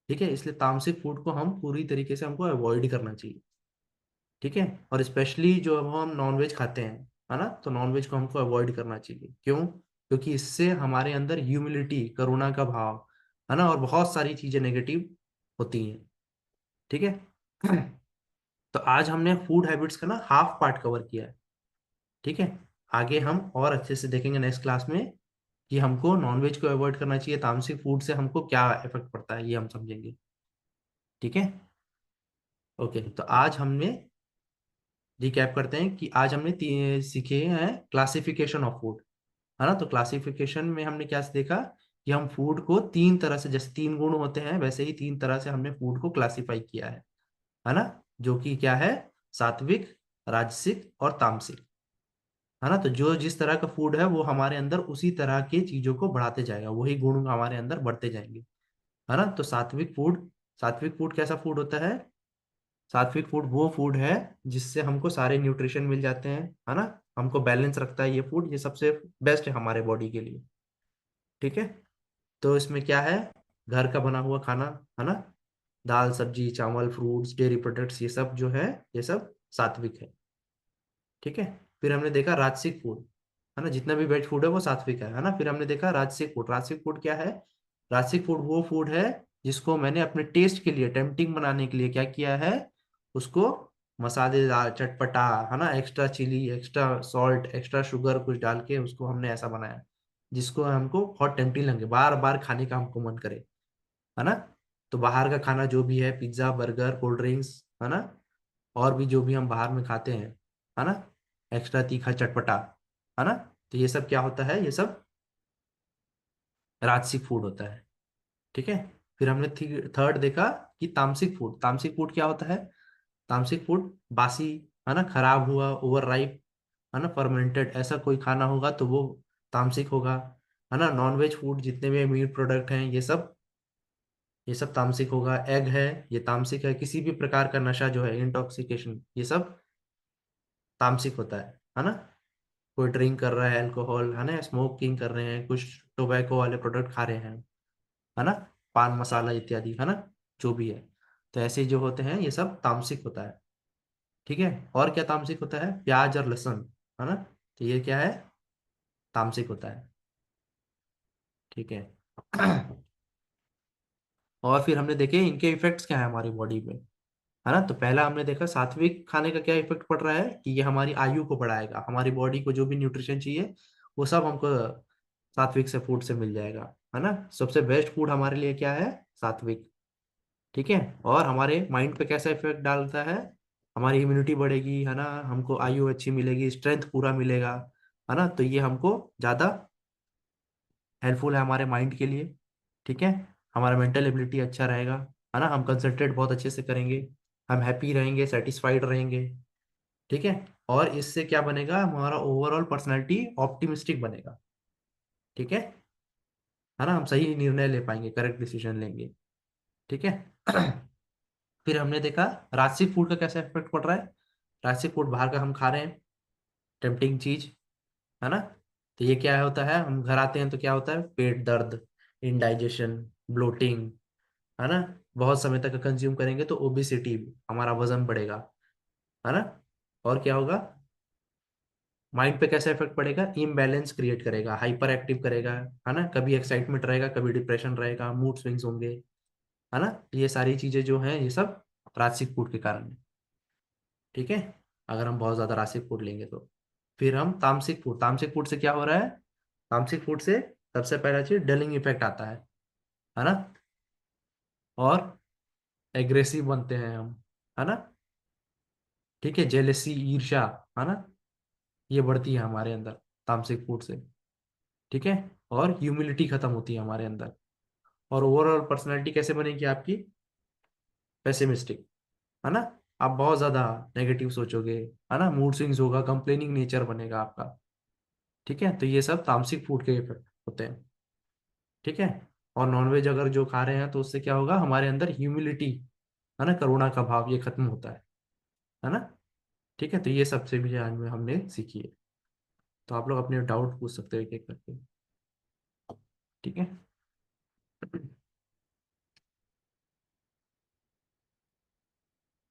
ठीक है, इसलिए तामसिक फूड को हम पूरी तरीके से हमको अवॉइड करना चाहिए। ठीक है, और स्पेशली जो अब हम नॉनवेज खाते हैं, है ना, तो नॉनवेज को हमको अवॉइड करना चाहिए। क्यों, क्योंकि इससे हमारे अंदर ह्यूमिलिटी, करुणा का भाव, है ना, और बहुत सारी चीजें नेगेटिव होती हैं। ठीक है। तो आज हमने फूड हैबिट्स का ना हाफ पार्ट कवर किया है। ठीक है, आगे हम और अच्छे से देखेंगे नेक्स्ट क्लास में कि हमको नॉनवेज को अवॉइड करना चाहिए, तामसिक फूड से हमको क्या इफेक्ट पड़ता है, ये हम समझेंगे। ठीक है, ओके। तो आज हमने रिकैप करते हैं कि आज हमने सीखे हैं क्लासिफिकेशन ऑफ फूड, है ना। तो क्लासिफिकेशन में हमने क्या देखा, कि हम फूड को तीन तरह से, जैसे तीन गुण होते हैं वैसे ही तीन तरह से हमने फूड को क्लासिफाई किया है ना। जो कि क्या है, सात्विक, राजसिक और तामसिक, है ना। तो जो जिस तरह का फूड है वो हमारे अंदर उसी तरह की चीजों को बढ़ाते जाएगा, वही गुण हमारे अंदर बढ़ते जाएंगे, है ना। तो सात्विक फूड कैसा फूड होता है, सात्विक फूड वो फूड है जिससे हमको सारे न्यूट्रिशन मिल जाते हैं, है ना। हमको बैलेंस रखता है ये फूड, ये सबसे बेस्ट है हमारे बॉडी के लिए। ठीक है, तो इसमें क्या है, घर का बना हुआ खाना, है ना, दाल सब्जी चावल फ्रूट्स डेयरी प्रोडक्ट्स, ये सब जो है, ये सब सात्विक है। ठीक है, फिर हमने देखा राजसिक फूड, है ना, जितना भी वेज फूड है वो सात्विक है ना। फिर हमने देखा राजसिक फूड, राजसिक फूड क्या है, राजसिक फूड वो फूड है जिसको मैंने अपने टेस्ट के लिए, टेम्पटिंग बनाने के लिए क्या किया है, उसको मसालेदार चटपटा, है ना, extra chilli extra salt extra sugar कुछ डाल के उसको हमने ऐसा बनाया जिसको हमको बहुत टेम्पटिंग लगे, बार बार खाने का हमको मन करे, है ना। तो बाहर का खाना जो भी है, पिज्जा बर्गर कोल्ड ड्रिंक्स, है ना, और भी जो भी हम बाहर में खाते हैं, है ना, एक्स्ट्रा तीखा चटपटा, है ना। तो ये सब क्या होता है, ये सब राजसिक फूड होता है। ठीक है, फिर हमने थर्ड देखा कि तामसिक फूड, तामसिक फूड क्या होता है, तामसिक फूड बासी, है ना, खराब हुआ, ओवर राइप, है ना, फर्मेंटेड, ऐसा कोई खाना होगा तो वो तामसिक होगा, है ना। नॉनवेज फूड जितने भी मीट प्रोडक्ट हैं ये सब तामसिक होगा। एग है, ये तामसिक है। किसी भी प्रकार का नशा जो है, इंटॉक्सिकेशन, ये सब तामसिक होता है ना। कोई ड्रिंक कर रहा है अल्कोहल, है ना, स्मोकिंग कर रहे हैं, कुछ टोबैको वाले प्रोडक्ट खा रहे हैं, है ना, पान मसाला इत्यादि, है ना, जो भी है। तो ऐसे जो होते हैं ये सब तामसिक होता है। ठीक है, और क्या तामसिक होता है, प्याज और लहसुन, है ना, तो ये क्या है, तामसिक होता है। ठीक है। और फिर हमने देखे इनके इफेक्ट्स क्या है हमारी बॉडी में, है ना। तो पहला हमने देखा सात्विक खाने का क्या इफेक्ट पड़ रहा है, कि ये हमारी आयु को बढ़ाएगा, हमारी बॉडी को जो भी न्यूट्रिशन चाहिए वो सब हमको सात्विक से फूड से मिल जाएगा, है ना। सबसे बेस्ट फूड हमारे लिए क्या है, सात्विक। ठीक है, और हमारे माइंड पे कैसा इफेक्ट डालता है, हमारी इम्यूनिटी बढ़ेगी, है ना, हमको आयु अच्छी मिलेगी, स्ट्रेंथ पूरा मिलेगा, है ना। तो ये हमको ज्यादा हेल्पफुल है हमारे माइंड के लिए। ठीक है, हमारा मेंटल एबिलिटी अच्छा रहेगा, है ना, हम कंसंट्रेट बहुत अच्छे से करेंगे, हम हैप्पी रहेंगे, सेटिस्फाइड रहेंगे। ठीक है, और इससे क्या बनेगा, हमारा ओवरऑल पर्सनैलिटी ऑप्टिमिस्टिक बनेगा। ठीक है ना, हम सही निर्णय ले पाएंगे, करेक्ट डिसीजन लेंगे। ठीक है। फिर हमने देखा राजसिक फूड का कैसा इफेक्ट पड़ रहा है। राजसिक फूड बाहर का हम खा रहे हैं, टेम्पटिंग चीज, है ना। तो ये क्या होता है, हम घर आते हैं तो क्या होता है, पेट दर्द, इंडाइजेशन, ब्लोटिंग, है ना। बहुत समय तक कंज्यूम करेंगे तो ओबिसिटी, हमारा वजन बढ़ेगा, है ना। और क्या होगा, माइंड पे कैसा इफेक्ट पड़ेगा, इम्बैलेंस क्रिएट करेगा, हाइपर एक्टिव करेगा, है ना। कभी एक्साइटमेंट रहेगा, कभी डिप्रेशन रहेगा, मूड स्विंग्स होंगे, है ना। ये सारी चीजें जो हैं ये सब राजसिक फूड के कारण है। ठीक है, अगर हम बहुत ज्यादा राजसिक फूड लेंगे तो। फिर हम तामसिक फूड, तामसिक फूड से क्या हो रहा है, तामसिक फूड से सबसे पहला चीज डलिंग इफेक्ट आता है ना। और एग्रेसिव बनते हैं हम, है ना। ठीक है, जेलेसी, ईर्ष्या, है ना, ये बढ़ती है हमारे अंदर तामसिक फूड से। ठीक है, और ह्यूमिलिटी खत्म होती है हमारे अंदर। और ओवरऑल पर्सनैलिटी कैसे बनेगी आपकी, पेसिमिस्टिक, है ना। आप बहुत ज्यादा नेगेटिव सोचोगे, है ना, मूड स्विंग्स होगा, कंप्लेनिंग नेचर बनेगा आपका। ठीक है, तो ये सब तामसिक फूड के इफेक्ट होते हैं। ठीक है, और नॉनवेज अगर जो खा रहे हैं तो उससे क्या होगा, हमारे अंदर ह्यूमिलिटी, है ना, करुणा का भाव ये खत्म होता है ना। ठीक है, तो ये सबसे भी आज में हमने सीखी है। तो आप लोग अपने डाउट पूछ सकते हो एक एक करके। ठीक है।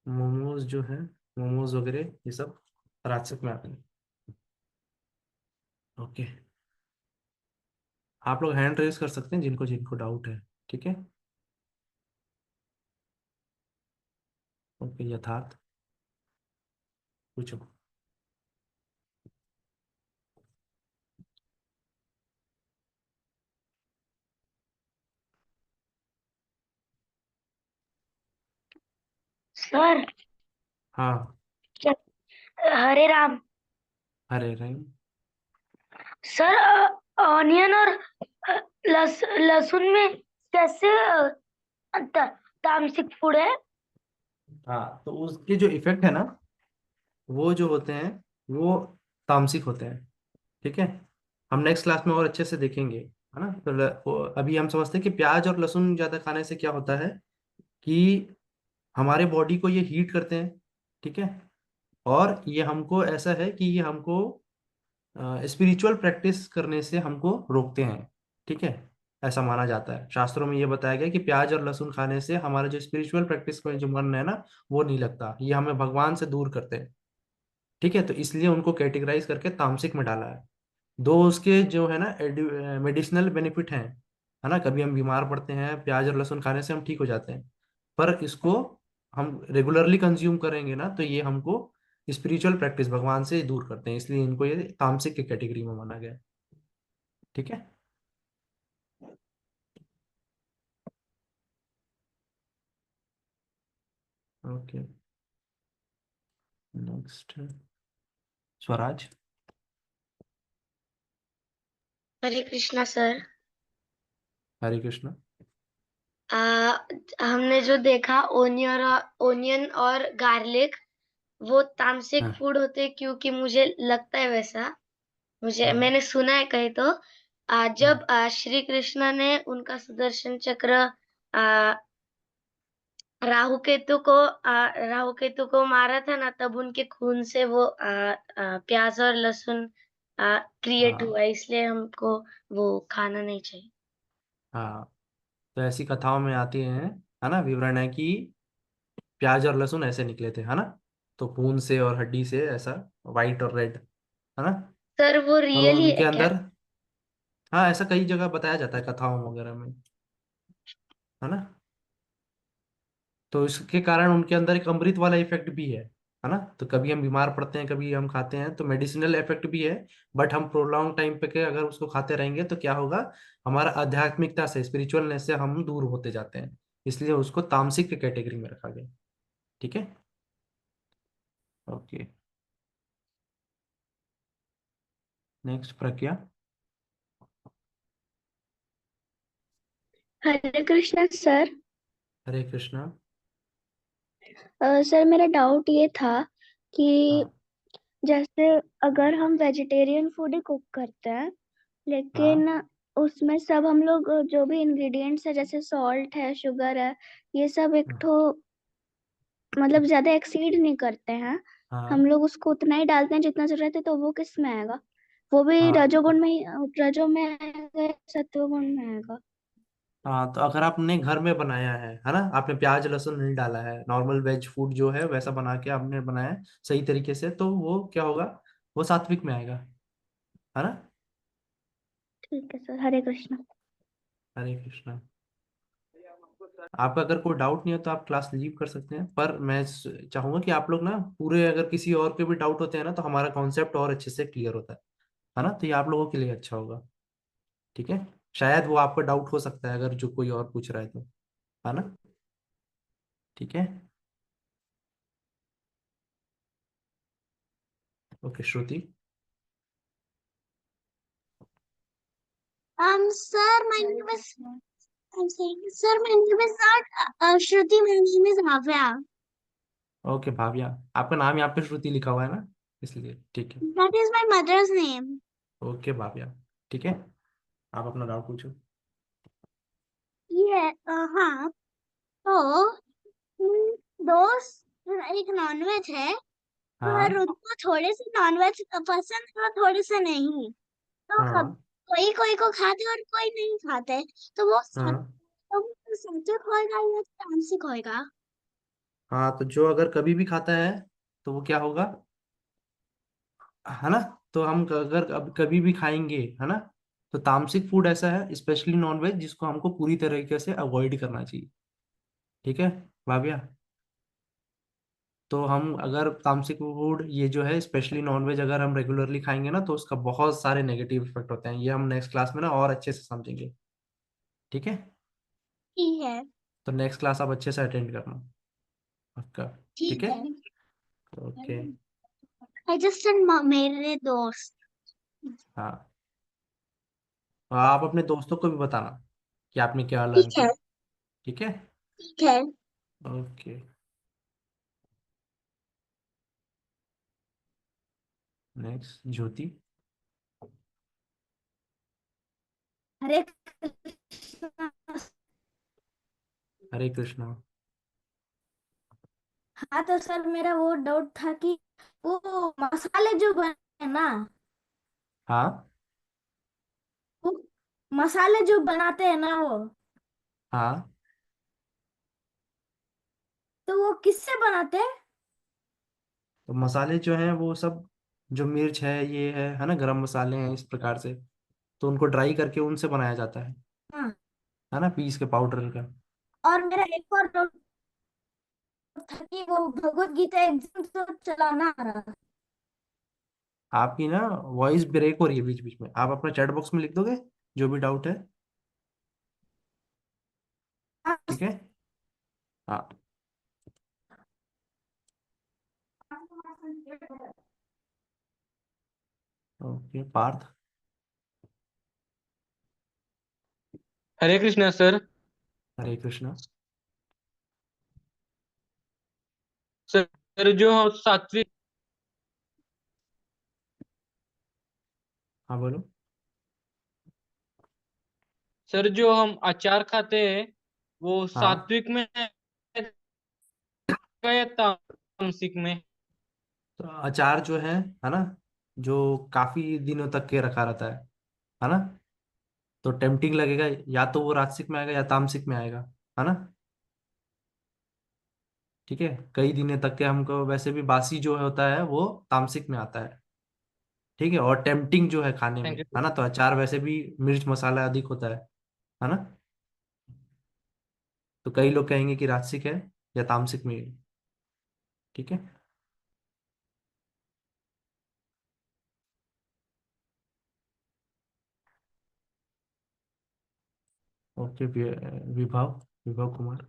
मोमोज जो है, मोमोज वगैरह ये सब राजसिक में आते हैं। ओके, आप लोग हैंड रेज कर सकते हैं जिनको जिनको डाउट है। ठीक है। ओके, यथार्थ पूछो। सर, हाँ, हरे राम। हरे राम। सर, ऑनियन और लहसुन में कैसे तामसिक फूड है? हाँ, तो उसके जो इफेक्ट है ना, वो जो होते हैं वो तामसिक होते हैं। ठीक है, हम नेक्स्ट क्लास में और अच्छे से देखेंगे, है ना। तो अभी हम समझते हैं कि प्याज और लहसुन ज्यादा खाने से क्या होता है कि हमारे बॉडी को ये हीट करते हैं। ठीक है, और ये हमको ऐसा है कि ये हमको स्पिरिचुअल प्रैक्टिस करने से हमको रोकते हैं। ठीक है, ऐसा माना जाता है, शास्त्रों में ये बताया गया कि प्याज और लहसुन खाने से हमारा जो स्पिरिचुअल प्रैक्टिस में जो मन है ना, वो नहीं लगता, ये हमें भगवान से दूर करते हैं। ठीक है, तो इसलिए उनको कैटेगराइज करके तामसिक में डाला है। दो उसके जो है ना मेडिसिनल बेनिफिट हैं, है ना। कभी हम बीमार पड़ते हैं, प्याज और लहसुन खाने से हम ठीक हो जाते हैं। पर इसको हम रेगुलरली कंज्यूम करेंगे ना तो ये हमको स्पिरिचुअल प्रैक्टिस भगवान से दूर करते हैं, इसलिए इनको ये तामसिक की कैटेगरी में माना गया है। ठीक है। Okay, next Swaraj. Hare Krishna sir. Hare Krishna. हमने जो देखा, ओनियन और गार्लिक, वो तामसिक हाँ, फूड होते हैं, क्योंकि मुझे लगता है वैसा। हाँ, मैंने सुना है कहीं तो, हाँ, जब श्री कृष्ण ने उनका सुदर्शन चक्र आ, राहु केतु को मारा था ना, तब उनके खून से वो प्याज और लहसुन क्रिएट हाँ, हुआ, इसलिए हमको वो खाना नहीं चाहिए। हाँ। तो ऐसी कथाओं में आती है ना, विवरण है कि प्याज और लहसुन ऐसे निकले थे, है ना। तो खून से और हड्डी से ऐसा, वाइट और रेड, है ना। सर, वो और रियल ही है उनके क्या? अंदर, हाँ, ऐसा कई जगह बताया जाता है कथाओं वगैरह में, है ना। तो इसके कारण उनके अंदर एक अमृत वाला इफेक्ट भी है ना। तो कभी हम बीमार पड़ते हैं, कभी हम खाते हैं तो मेडिसिनल इफेक्ट भी है। बट हम प्रोलॉन्ग टाइम पे के अगर उसको खाते रहेंगे तो क्या होगा, हमारा आध्यात्मिकता से, स्पिरिचुअलनेस से हम दूर होते जाते हैं। इसलिए उसको तामसिक की कैटेगरी में रखा गया। ठीक है। ओके, नेक्स्ट प्रज्ञा। हरे कृष्णा सर। हरे कृष्णा। सर, मेरा डाउट ये था कि हाँ, जैसे अगर हम वेजिटेरियन फूड ही कुक करते हैं, लेकिन हाँ, उसमें सब हम लोग जो भी इंग्रेडिएंट्स है, जैसे सॉल्ट है, शुगर है, ये सब एक हाँ, ठो मतलब ज्यादा एक्सीड नहीं करते हैं, हाँ हम लोग उसको उतना ही डालते हैं जितना जरूरत है, तो वो किस में आएगा? वो भी हाँ रजोगुण में ही, रजो में आएगा या सत्वगुण में आएगा? हाँ। तो अगर आपने घर में बनाया है ना, आपने प्याज लहसुन नहीं डाला है, नॉर्मल वेज फूड जो है वैसा बना के आपने बनाया है सही तरीके से, तो वो क्या होगा, वो सात्विक में आएगा, है ना। ठीक है सर, हरे कृष्ण। हरे कृष्णा। आपका अगर कोई डाउट नहीं है तो आप क्लास लीव कर सकते हैं, पर मैं चाहूंगा कि आप लोग ना पूरे, अगर किसी और के भी डाउट होते हैं ना, तो हमारा कॉन्सेप्ट और अच्छे से क्लियर होता है ना, तो ये आप लोगों के लिए अच्छा होगा। ठीक है, शायद वो आपका डाउट हो सकता है अगर जो कोई और पूछ रहा है तो, है ना। ठीक है। Okay Shruti. Sir, my name is. I'm saying, sir, my name is not Shruti. My name is Bhavya. Okay Bhavya, आपका नाम यहाँ पे श्रुति लिखा हुआ है ना, इसलिए ठीक है। That is my mother's name. Okay Bhavya, ठीक है, आप अपना डाउट पूछो। ये हाँ, तो दोस्त एक नॉनवेज है, पर हाँ उनको थोड़े से नॉनवेज पसंद है और थोड़े से नहीं, तो हाँ कोई कोई को खाते और कोई नहीं खाते, तो वो हाँ सात्विक होएगा या तामसिक होएगा? हाँ। तो जो अगर कभी भी खाता है तो वो क्या होगा, है ना। तो हम अगर अब कभी भी खाएंगे, है ना, तो तामसिक फूड ऐसा है, स्पेशली नॉनवेज, जिसको हमको पूरी तरीके से अवॉइड करना चाहिए। ठीक है भाविया। तो हम अगर तामसिक फूड ये जो है स्पेशली नॉनवेज अगर हम रेगुलरली खाएंगे ना, तो उसका बहुत सारे नेगेटिव इफेक्ट होते हैं, ये हम नेक्स्ट क्लास में ना और अच्छे से समझेंगे। ठीक है। ठीक है। तो नेक्स्ट क्लास आप अच्छे से अटेंड करना आपका। ठीक ठीक है। है। ओके। आई जस्ट मेरे दोस्त। हाँ, और आप अपने दोस्तों को भी बताना कि आपने क्या लर्न ठीक है। किया। ठीक है। ठीक है। ओके। नेक्स्ट ज्योति। हरे कृष्णा। हरे कृष्णा। हाँ तो सर मेरा वो डाउट था कि वो मसाले जो बने ना, हाँ वो मसाले जो बनाते हैं ना वो, हाँ। तो वो किससे बनाते हैं? तो मसाले जो हैं वो सब, जो मिर्च है ये है ना, गरम मसाले हैं इस प्रकार से, तो उनको ड्राई करके उनसे बनाया जाता हाँ। है ना, पीस के पाउडर का। और मेरा एक और डाउट था कि वो भगवत गीता एग्जाम तो चलाना आ रहा आपकी ना वॉइस ब्रेक हो रही है बीच बीच में, आप अपना चैट बॉक्स में लिख दोगे जो भी डाउट है। था। ठीक है। हाँ। ओके पार्थ। हरे कृष्णा सर। हरे कृष्णा। सर जो सात्विक, हाँ बोलो। सर जो हम अचार खाते हैं वो हाँ। सात्विक में है या तामसिक में? तो अचार जो है ना, जो काफी दिनों तक के रखा रहता है ना, तो टेम्पटिंग लगेगा, या तो वो राजसिक में आएगा या तामसिक में आएगा, है ना। ठीक है, कई दिनों तक के हमको वैसे भी बासी जो होता है वो तामसिक में आता है। ठीक है, और टेम्पटिंग जो है खाने में, थैंक यू। है ना, तो अचार वैसे भी मिर्च मसाला अधिक होता है ना। तो कई लोग कहेंगे कि राजसिक है या तामसिक में है। ठीक है। Okay Vibhav, Vibhav Kumar.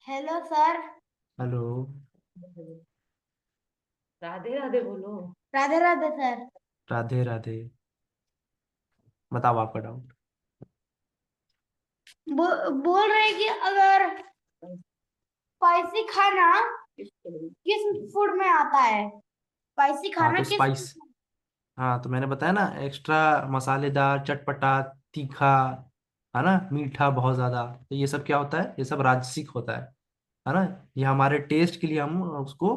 Hello sir. Hello. Radhe Radhe बोलो। राधे राधे सर। राधे राधे। बताओ आपका डाउट। बोल रहे कि अगर स्पाइसी खाना किस फूड में आता है? स्पाइसी हाँ खाना तो किस स्पाइस, हाँ तो मैंने बताया ना, एक्स्ट्रा मसालेदार, चटपटा, तीखा, है ना, मीठा बहुत ज्यादा, तो ये सब क्या होता है, ये सब राजसिक होता है ना। ये हमारे टेस्ट के लिए हम उसको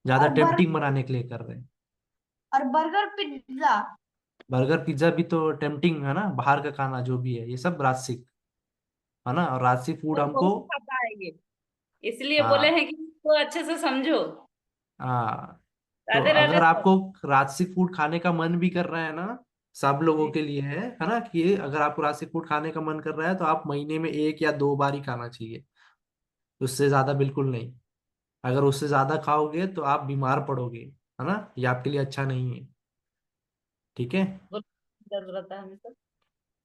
ज्यादा और टेम्पटिंग बनाने के लिए कर रहे हैं। Burger pizza. बर्गर पिज्जा भी तो टेम्पटिंग है ना, बाहर का खाना जो भी है ये सब राजसिक है ना, और राजसिक फूड तो हमको। बहुत पता है ये, इसलिए बोले हाँ हैं कि इसको अच्छे से समझो। हाँ। तो राधे राधे अगर सर। आपको राजसिक फूड खाने का मन भी कर रहा है ना, सब लोगों जी। के लिए है ना, कि अगर आपको राजसिक फूड खाने का मन कर रहा है तो आप महीने में 1 या 2 बार ही खाना चाहिए, उससे ज्यादा बिल्कुल नहीं। अगर उससे ज्यादा खाओगे तो आप बीमार पड़ोगे, है ना, ये आपके लिए अच्छा नहीं है। ठीक है। बोलो, दर्द रहता है हमें सर।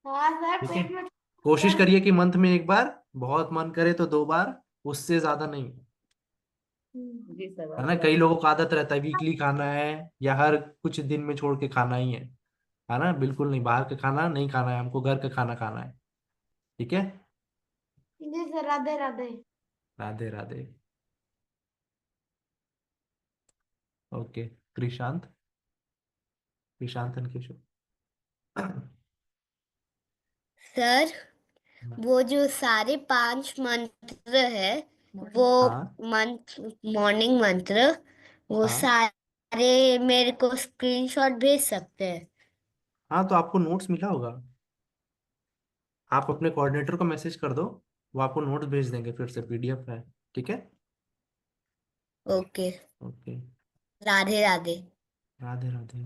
हाँ सर, ठीक है, पेट में कोशिश दर्द। करिए कि मंथ में 1 बार, बहुत मन करे तो 2 बार, उससे ज्यादा नहीं। जी सर, है ना, राधे कई राधे। लोगों को आदत रहता है वीकली खाना है, या हर कुछ दिन में छोड़ के खाना ही है ना, बिल्कुल नहीं, बाहर का खाना नहीं खाना है हमको, घर का खाना खाना है। ठीक है। जी sir, Radhe Radhe. Radhe Radhe. Okay. Krishant, Krishant and Keshav. Sir, वो जो सारे 5 मंत्र है, वो हाँ मंत्र, मॉर्निंग मंत्र, वो हाँ सारे मेरे को स्क्रीनशॉट भेज सकते हैं? हाँ, तो आपको नोट्स मिला होगा, आप अपने कोऑर्डिनेटर को मैसेज कर दो, वो आपको नोट्स भेज देंगे, फिर से PDF है। ठीक है। ओके। ओके। राधे राधे। राधे राधे।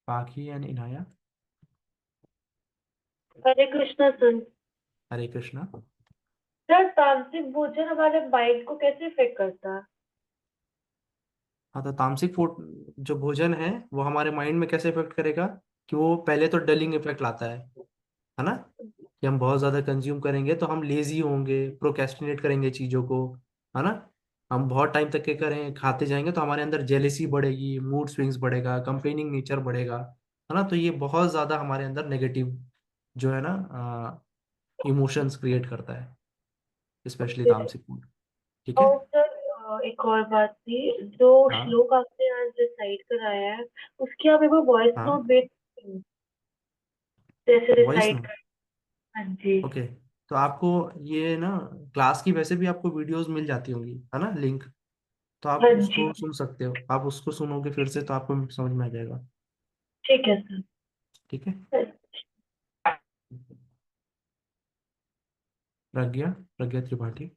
पाखी and Inaya. Hare Krishna sir. Hare Krishna. Sir, तामसिक भोजन हमारे माइंड को कैसे इफेक्ट करता है? हाँ, तो तामसिक फूड जो भोजन है वो हमारे माइंड में कैसे इफेक्ट करेगा, कि वो पहले तो डलिंग इफेक्ट लाता है ना, कि हम बहुत ज्यादा कंज्यूम करेंगे तो हम लेजी होंगे, प्रोक्रेस्टिनेट करेंगे चीजों को, है ना। हम बहुत टाइम तक के करें खाते जाएंगे तो हमारे अंदर जेलेसी बढ़ेगी, मूड स्विंग्स बढ़ेगा, कंप्लेनिंग नेचर बढ़ेगा, है ना, तो ये बहुत ज्यादा हमारे अंदर नेगेटिव जो है ना इमोशंस क्रिएट करता है, स्पेशली तामसिक फूड। ठीक है। और सर, एक और बात थी, जो हाँ श्लोक आपने आज रिसाइट कराया है, उसकी आप एक बार वॉइस नोट हाँ। भेज सकते हैं? जैसे वॉइस रिसाइट नोट। कर। हाँ जी। ओके। तो आपको ये ना क्लास की वैसे भी आपको वीडियोस मिल जाती होंगी, है ना, लिंक, तो आप हाँ जी। उसको सुन सकते हो, आप उसको सुनोगे फिर से तो आपको समझ में आ जाएगा। ठीक है सर। ठीक है। प्रज्ञा, प्रज्ञा त्रिपाठी।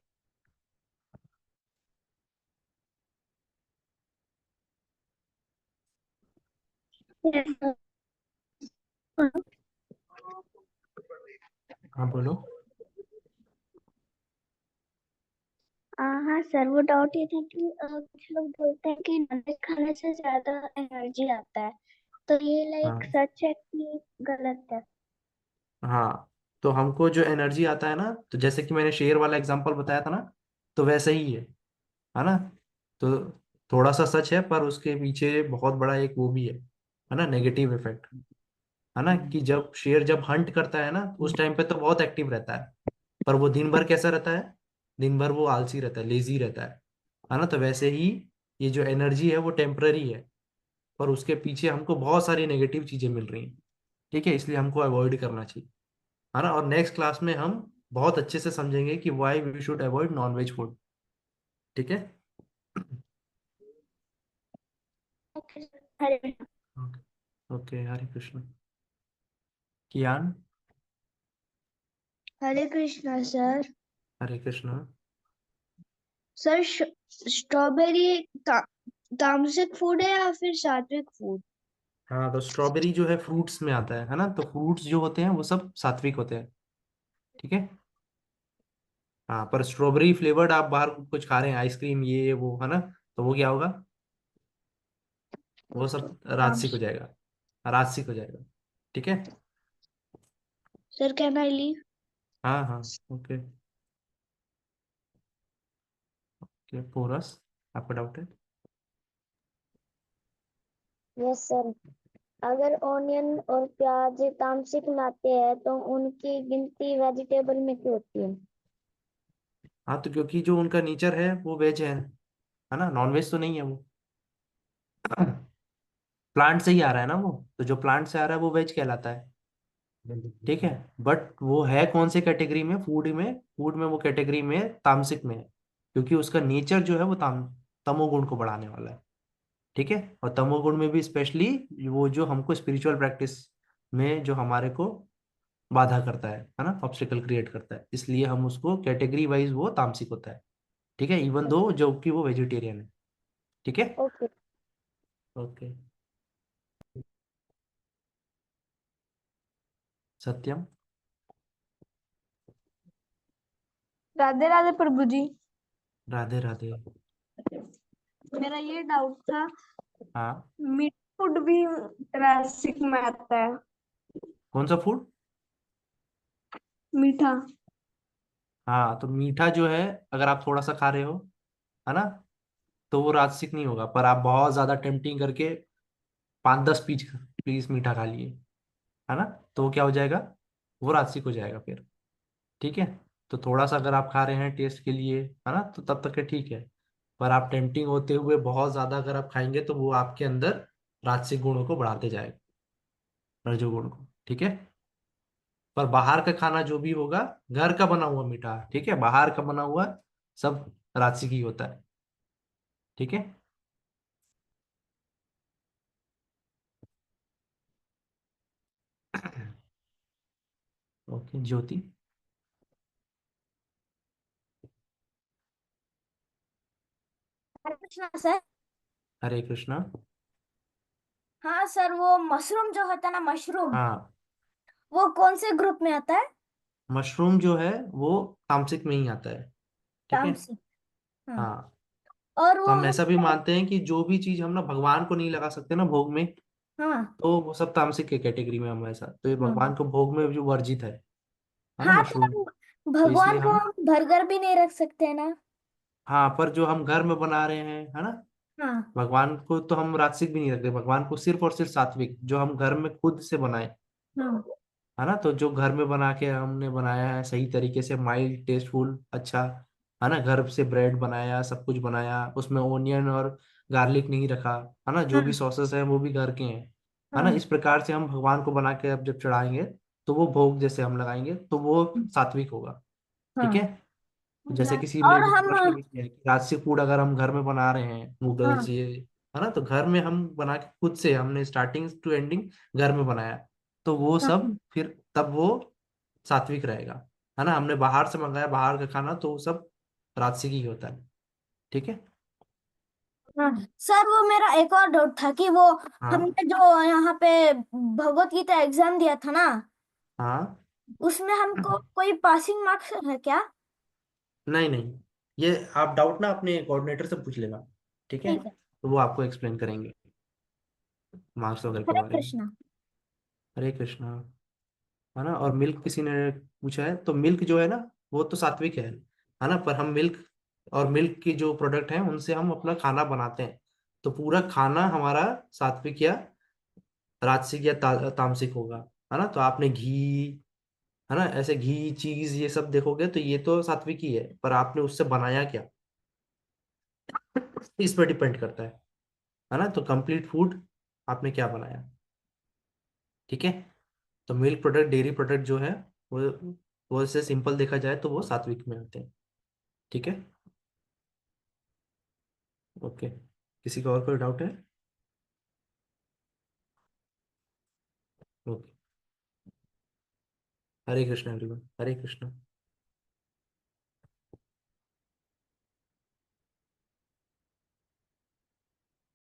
हाँ बोलो। हाँ सर, वो डाउट ये था कि कुछ लोग बोलते हैं कि नॉनवेज खाने से ज्यादा एनर्जी आता है, तो ये लाइक हाँ सच है कि गलत है? हाँ, तो हमको जो एनर्जी आता है ना, तो जैसे कि मैंने शेर वाला एग्जांपल बताया था ना, तो वैसे ही है ना, तो थोड़ा सा सच है पर उसके पीछे बहुत बड़ा एक वो भी है ना, नेगेटिव इफेक्ट, है ना, कि जब शेर जब हंट करता है ना उस टाइम पे तो बहुत एक्टिव रहता है, पर वो दिन भर कैसा रहता है, दिन भर वो आलसी रहता है, लेजी रहता है ना, तो वैसे ही ये जो एनर्जी है वो टेम्पररी है, पर उसके पीछे हमको बहुत सारी नेगेटिव चीजें मिल रही हैं। ठीक है, इसलिए हमको अवॉइड करना चाहिए, है ना, और नेक्स्ट क्लास में हम बहुत अच्छे से समझेंगे कि why we should avoid non veg food. ठीक है। Hare okay, Hare Krishna. Kiyan. Hare Krishna sir. Hare Krishna. Sir, strawberry तामसिक फूड है या फिर सात्विक फूड? हाँ, तो स्ट्रॉबेरी जो है फ्रूट्स में आता है ना, तो फ्रूट्स जो होते हैं वो सब सात्विक होते हैं। ठीक है। हाँ, पर स्ट्रॉबेरी फ्लेवर्ड आप बाहर कुछ खा रहे हैं, आइसक्रीम ये वो, है ना, तो वो क्या होगा, वो सब राजसिक हो तामसिक। जाएगा, राजसिक हो जाएगा। ठीक है। Sir, can I leave? हाँ हाँ। ओके। ओके पोरस, आपका डाउट है। Yes sir. अगर ऑनियन और प्याज तामसिक लाते हैं तो उनकी गिनती वेजिटेबल में क्यों होती है? हाँ, तो क्योंकि जो उनका नेचर है वो वेज है ना, नॉन वेज तो नहीं है वो। प्लांट से ही आ रहा है ना वो, तो जो प्लांट से आ रहा है वो वेज कहलाता है। ठीक है, बट वो है कौन से कैटेगरी में, फूड में वो कैटेगरी में तामसिक में है, क्योंकि उसका नेचर जो है वो तमोगुण को बढ़ाने वाला है। ठीक है, और तमोगुण में भी स्पेशली वो जो हमको स्पिरिचुअल प्रैक्टिस में जो हमारे को बाधा करता है ना, ऑब्स्टिकल क्रिएट करता है, इसलिए हम उसको कैटेगरी वाइज वो तामसिक होता है। ठीक है, इवन दो जो कि वो वेजिटेरियन है। ठीक है। ओके। ओके। सत्यम। राधे राधे प्रभु जी। राधे राधे। मेरा ये डाउट था, हाँ, मीट फूड भी रासिक में आता है? कौन सा फूड? मीठा। हाँ, तो मीठा जो है, अगर आप थोड़ा सा खा रहे हो, है ना, तो वो राजसिक नहीं होगा, पर आप बहुत ज्यादा टेम्पटिंग करके 5-10 पीस पीस मीठा खा लिए, है ना, तो वो क्या हो जाएगा, वो राजसिक हो जाएगा फिर। ठीक है, तो थोड़ा सा अगर आप खा रहे हैं टेस्ट के लिए, है ना, तो तब तक है ठीक है, पर आप टेम्पटिंग होते हुए बहुत ज्यादा अगर आप खाएंगे तो वो आपके अंदर राजसिक गुणों को बढ़ाते जाएगा, रजोगुण को। ठीक है, पर बाहर का खाना जो भी होगा, घर का बना हुआ मीठा, ठीक है, बाहर का बना हुआ सब राजसिक ही होता है। ठीक है। ओके, ज्योति। हरे कृष्णा सर। हरे कृष्णा। हाँ सर, वो मशरूम जो होता है ना, मशरूम, हाँ, वो कौन से ग्रुप में आता है? मशरूम जो है वो तामसिक में ही आता है। ठीक है। तामसिक। हाँ। हाँ, और तो वो हम ऐसा भी हमको। मानते हैं कि जो भी चीज हम ना भगवान को नहीं लगा सकते ना भोग में, हाँ। तो वो सब तामसिक के कैटेगरी में हम ऐसा, तो ये हाँ। भगवान को भोग में जो वर्जित है ना हाँ तो मशरूम। हम तो इसलिए भगवान को हम, हम बर्गर भी नहीं रख सकते ना? हाँ, पर जो हम घर में बना रहे हैं, है ना, हाँ। भगवान को तो हम राजसिक भी नहीं रखते, भगवान को सिर्फ और सिर्फ सात्विक जो हम घर में खुद से बनाए, हाँ। है ना, तो जो घर में बना के हमने बनाया है सही तरीके से, माइल्ड टेस्टफुल अच्छा, है ना, घर से ब्रेड बनाया, सब कुछ बनाया, उसमें ओनियन और गार्लिक नहीं रखा, है ना, जो भी हाँ। सॉसेस हैं वो भी घर के हैं, है ना, हाँ। इस प्रकार से हम भगवान को बना के अब जब चढ़ाएंगे तो वो भोग जैसे हम लगाएंगे तो वो सात्विक होगा। ठीक हाँ। है, जैसे किसी ने और भी हम। प्रश्न भी किया है कि राजसिक फूड अगर हम घर में बना रहे हैं, नूडल्स हाँ। ये, है ना, तो घर में हम बना के खुद से हमने स्टार्टिंग टू एंडिंग घर में बनाया, तो वो सब हाँ। फिर तब वो सात्विक रहेगा, है ना, हमने बाहर से मंगाया बाहर का खाना तो वो सब राजसिक ही होता है। ठीक है। हाँ सर, वो मेरा एक और डाउट था कि वो हाँ। हमने जो यहाँ पे भगवत गीता एग्जाम दिया था ना, हाँ। उसमें हमको कोई पासिंग मार्क्स है क्या? नहीं नहीं, ये आप डाउट ना अपने कोऑर्डिनेटर से पूछ लेना। ठीक है, ठीक है। तो वो आपको एक्सप्लेन करेंगे मार्क्स वगैरह के हरे बारे में। कृष्णा। हरे कृष्णा। है ना, और मिल्क किसी ने पूछा है, तो मिल्क जो है ना वो तो सात्विक है ना, पर हम मिल्क और मिल्क की जो प्रोडक्ट हैं उनसे हम अपना खाना बनाते हैं, तो पूरा खाना हमारा सात्विक या राजसिक या तामसिक होगा, है ना, तो आपने घी, है ना, ऐसे घी चीज ये सब देखोगे तो ये तो सात्विक ही है, पर आपने उससे बनाया क्या, इस पर डिपेंड करता है ना, तो कंप्लीट फूड आपने क्या बनाया। ठीक है, तो मिल्क प्रोडक्ट डेयरी प्रोडक्ट जो है वो वो से सिंपल देखा जाए तो वो सात्विक में आते हैं। ठीक है। ओके, किसी का और कोई डाउट है? ओके। हरे कृष्णा एवरीवन, हरे कृष्णा।